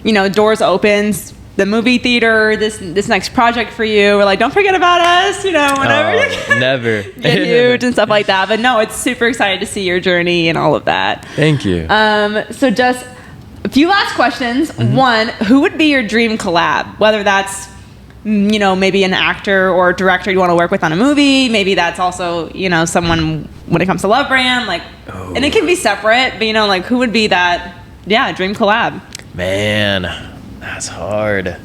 [SPEAKER 3] you know, doors opens. The movie theater, this next project for you. We're like, don't forget about us, you know, whenever you get huge and stuff like that. But no, it's super excited to see your journey and all of that.
[SPEAKER 4] Thank you.
[SPEAKER 3] So just a few last questions. One, who would be your dream collab? Whether that's, you know, maybe an actor or director you want to work with on a movie. Maybe that's also, you know, someone when it comes to Love Brand, like, and it can be separate, but you know, like, who would be that, dream collab?
[SPEAKER 4] Man, that's hard.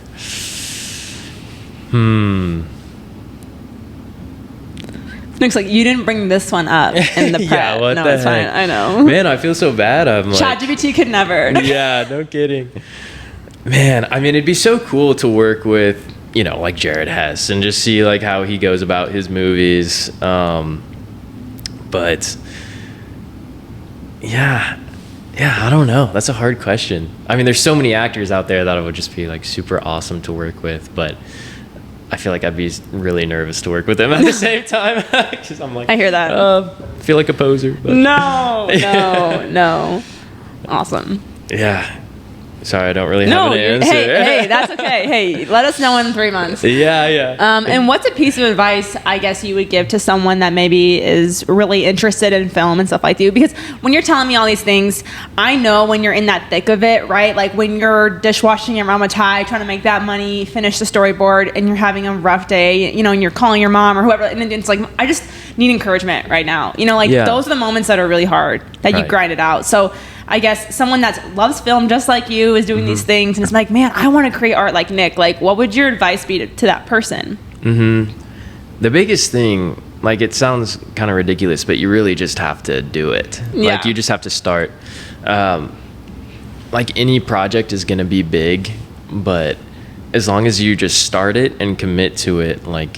[SPEAKER 3] Looks like you didn't bring this one up in the prep.
[SPEAKER 4] Yeah, what
[SPEAKER 3] no,
[SPEAKER 4] the
[SPEAKER 3] it's
[SPEAKER 4] heck?
[SPEAKER 3] fine. I know.
[SPEAKER 4] Man, I feel so bad. I'm like,
[SPEAKER 3] ChatGPT could never.
[SPEAKER 4] yeah, no kidding. Man, I mean, it'd be so cool to work with, you know, like Jared Hess and just see like how he goes about his movies. But yeah, I don't know. That's a hard question. I mean, there's so many actors out there that it would just be like super awesome to work with, but I feel like I'd be really nervous to work with them at the same time. 'Cause I'm like,
[SPEAKER 3] I hear that.
[SPEAKER 4] Feel like a poser. But.
[SPEAKER 3] No. Awesome.
[SPEAKER 4] Yeah. Sorry, I don't really have an answer.
[SPEAKER 3] Hey, that's okay. Hey, let us know in 3 months.
[SPEAKER 4] Yeah.
[SPEAKER 3] And what's a piece of advice, I guess, you would give to someone that maybe is really interested in film and stuff like you? Because when you're telling me all these things, I know when you're in that thick of it, right? Like when you're dishwashing at Ramatai, trying to make that money, finish the storyboard, and you're having a rough day, you know, and you're calling your mom or whoever, and it's like, I just need encouragement right now. You know, like those are the moments that are really hard, that you grind it out. So I guess someone that loves film just like you is doing these things and it's like, man, I want to create art like Nick. Like, what would your advice be to that person?
[SPEAKER 4] The biggest thing, like, it sounds kind of ridiculous, but you really just have to do it.
[SPEAKER 3] Yeah.
[SPEAKER 4] Like, you just have to start. Like, any project is going to be big, but as long as you just start it and commit to it, like,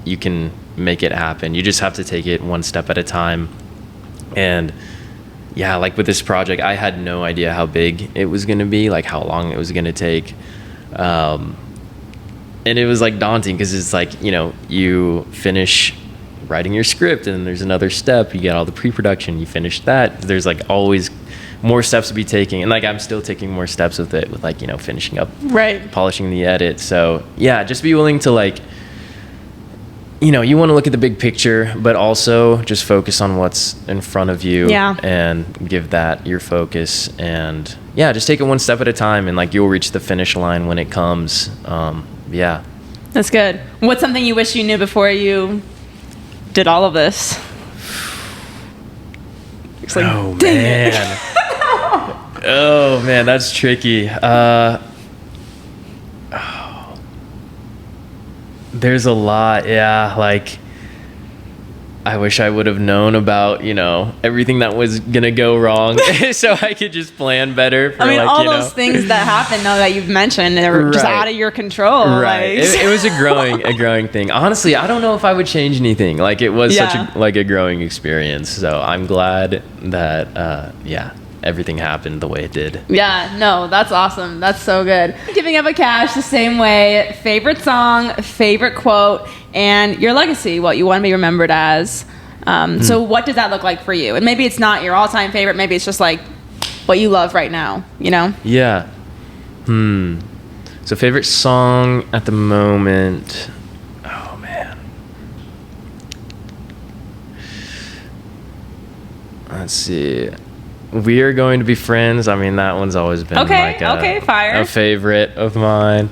[SPEAKER 4] you can make it happen. You just have to take it one step at a time. And yeah, like with this project, I had no idea how big it was going to be, like how long it was going to take. And it was like daunting because it's like, you know, you finish writing your script and then there's another step. You get all the pre-production, you finish that. There's like always more steps to be taking. And like, I'm still taking more steps with it, with like, you know, finishing up, polishing the edit. So yeah, just be willing to like you want to look at the big picture, but also just focus on what's in front of you.
[SPEAKER 3] Yeah.
[SPEAKER 4] And give that your focus, and just take it one step at a time, and like you'll reach the finish line when it comes.
[SPEAKER 3] That's good. What's something you wish you knew before you did all of this? It's like,
[SPEAKER 4] oh
[SPEAKER 3] dang
[SPEAKER 4] man.
[SPEAKER 3] it.
[SPEAKER 4] Oh man, that's tricky. There's a lot. Like I wish I would have known about, everything that was gonna go wrong, so I could just plan better. For
[SPEAKER 3] all those things that happen now that you've mentioned are just out of your control.
[SPEAKER 4] Right.
[SPEAKER 3] Like.
[SPEAKER 4] It was a growing thing. Honestly, I don't know if I would change anything. Like it was such a growing experience. So I'm glad that everything happened the way it did.
[SPEAKER 3] Yeah, no, that's awesome. That's so good. Giving up a cash the same way. Favorite song, favorite quote, and your legacy, what you want to be remembered as. So what does that look like for you? And maybe it's not your all-time favorite. Maybe it's just like what you love right now,
[SPEAKER 4] Yeah. So favorite song at the moment. Oh, man. Let's see. We Are Going to Be Friends. I mean, that one's always been
[SPEAKER 3] fire.
[SPEAKER 4] A favorite of mine.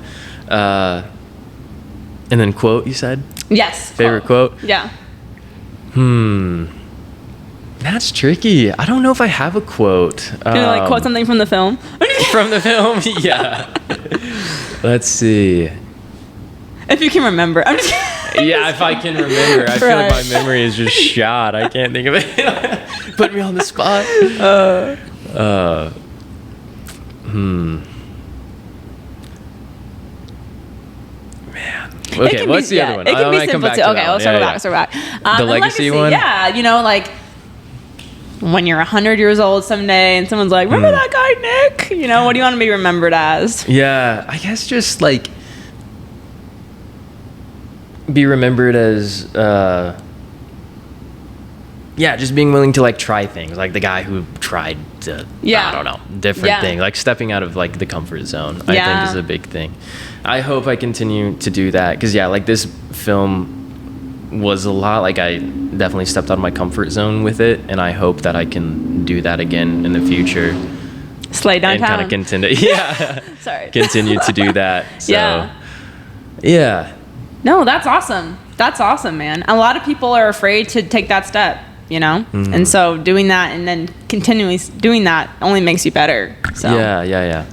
[SPEAKER 4] And then quote, you said?
[SPEAKER 3] Yes.
[SPEAKER 4] Favorite quote?
[SPEAKER 3] Yeah.
[SPEAKER 4] That's tricky. I don't know if I have a quote.
[SPEAKER 3] Can you quote something from the film?
[SPEAKER 4] From the film? Yeah. Let's see.
[SPEAKER 3] If you can remember. I'm just kidding.
[SPEAKER 4] Yeah, if I can remember. I feel like my memory is just shot. I can't think of it. Put me on the spot. Man. Okay, what's the other one?
[SPEAKER 3] It can be simple too. Okay, let's circle back.
[SPEAKER 4] The legacy one?
[SPEAKER 3] Yeah, like when you're 100 years old someday and someone's like, remember that guy, Nick? What do you want to be remembered as?
[SPEAKER 4] Yeah, I guess just like be remembered as just being willing to like try things, like the guy who tried to I don't know, different things, like stepping out of like the comfort zone. I think is a big thing. I hope I continue to do that, because like this film was a lot, like I definitely stepped out of my comfort zone with it, and I hope that I can do that again in the future.
[SPEAKER 3] Slay downtown.
[SPEAKER 4] And kind of continue
[SPEAKER 3] Sorry.
[SPEAKER 4] continue to do that. So
[SPEAKER 3] yeah. No, that's awesome. That's awesome, man. A lot of people are afraid to take that step, And so doing that and then continually doing that only makes you better. So
[SPEAKER 4] Yeah.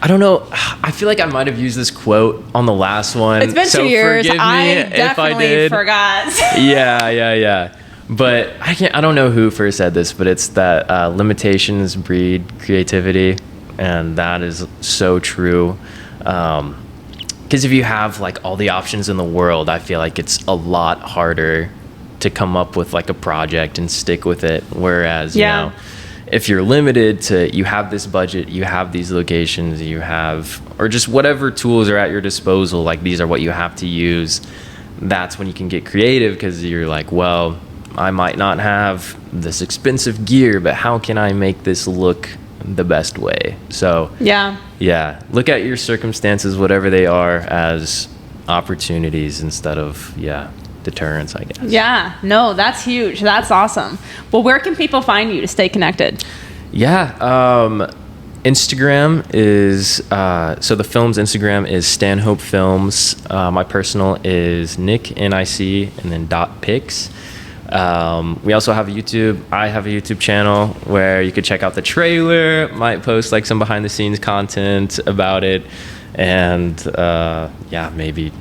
[SPEAKER 4] I don't know. I feel like I might have used this quote on the last one.
[SPEAKER 3] It's been 2 years.
[SPEAKER 4] Forgive me
[SPEAKER 3] I
[SPEAKER 4] if
[SPEAKER 3] definitely
[SPEAKER 4] I did.
[SPEAKER 3] forgot.
[SPEAKER 4] Yeah. But I don't know who first said this, but it's that limitations breed creativity, and that is so true. Because if you have like all the options in the world, I feel like it's a lot harder to come up with like a project and stick with it. Whereas, if you're limited to, you have this budget, you have these locations, or just whatever tools are at your disposal, like these are what you have to use. That's when you can get creative, because you're like, well, I might not have this expensive gear, but how can I make this look the best way? So look at your circumstances, whatever they are, as opportunities instead of deterrence, I guess.
[SPEAKER 3] Yeah, no, that's huge. That's awesome. Well, where can people find you to stay connected?
[SPEAKER 4] Instagram is so the film's Instagram is Stanhope Films. My personal is Nic, Nic, and then .pics. We also have a YouTube. I have a YouTube channel where you could check out the trailer. Might post like some behind the scenes content about it, and maybe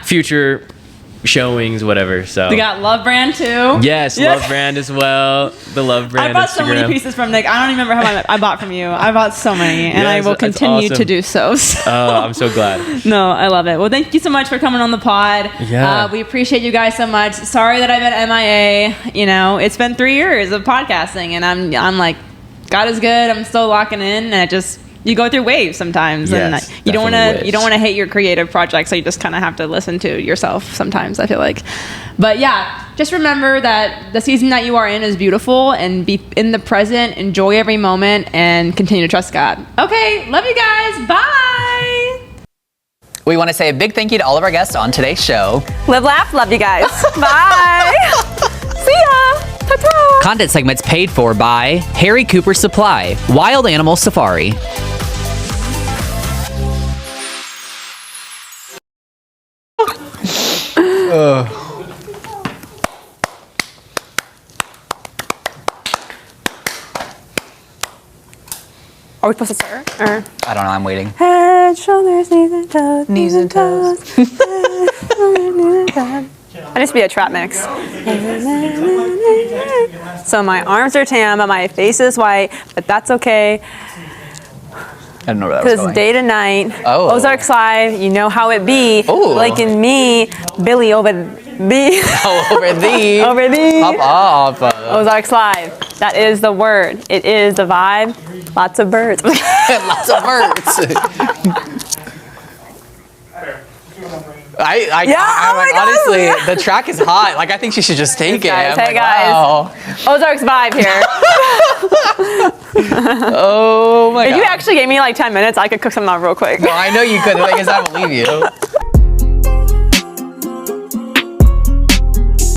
[SPEAKER 4] future showings, whatever. So
[SPEAKER 3] we got Love Brand too.
[SPEAKER 4] Yes, Love Brand as well. The Love Brand.
[SPEAKER 3] I bought
[SPEAKER 4] Instagram.
[SPEAKER 3] so many pieces from Nick. I don't even remember how many I bought from you. I bought so many, and I will continue to do so.
[SPEAKER 4] I'm so glad.
[SPEAKER 3] No, I love it. Well, thank you so much for coming on the pod.
[SPEAKER 4] Yeah.
[SPEAKER 3] We appreciate you guys so much. Sorry that I've been MIA. It's been 3 years of podcasting, and I'm like, God is good. I'm still locking in, and you go through waves sometimes, and you don't want to hate your creative project, so you just kind of have to listen to yourself sometimes, I feel like. But just remember that the season that you are in is beautiful, and be in the present, enjoy every moment, and continue to trust God. Okay, love you guys. Bye.
[SPEAKER 5] We want to say a big thank you to all of our guests on today's show.
[SPEAKER 3] Live, laugh, love you guys. Bye. See ya. Ta-ta.
[SPEAKER 5] Content segments paid for by Harry Cooper Supply, Wild Animal Safari.
[SPEAKER 3] Are we supposed to start? Or?
[SPEAKER 5] I don't know, I'm waiting.
[SPEAKER 3] Head, shoulders, knees and toes. Knees and toes. I just be a trap mix. So my arms are tan, but my face is white, but that's okay.
[SPEAKER 5] I don't know where that was
[SPEAKER 3] Because
[SPEAKER 5] going.
[SPEAKER 3] day to night,
[SPEAKER 5] Oh.
[SPEAKER 3] Ozarks Live, you know how it be.
[SPEAKER 5] Ooh.
[SPEAKER 3] Like in me, Billy over thee.
[SPEAKER 5] Oh, over thee.
[SPEAKER 3] Over thee.
[SPEAKER 5] Up.
[SPEAKER 3] Ozarks Live. That is the word. It is the vibe. Lots of birds.
[SPEAKER 5] Lots of birds. I
[SPEAKER 3] Yeah, oh my God.
[SPEAKER 5] honestly, the track is hot. Like, I think she should just take it.
[SPEAKER 3] Guys,
[SPEAKER 5] I'm
[SPEAKER 3] hey,
[SPEAKER 5] like,
[SPEAKER 3] guys.
[SPEAKER 5] wow.
[SPEAKER 3] Ozarks vibe here.
[SPEAKER 5] Oh my
[SPEAKER 3] If
[SPEAKER 5] God.
[SPEAKER 3] you actually gave me like 10 minutes, I could cook something up real quick.
[SPEAKER 5] No, I know you could. The thing is, I believe you.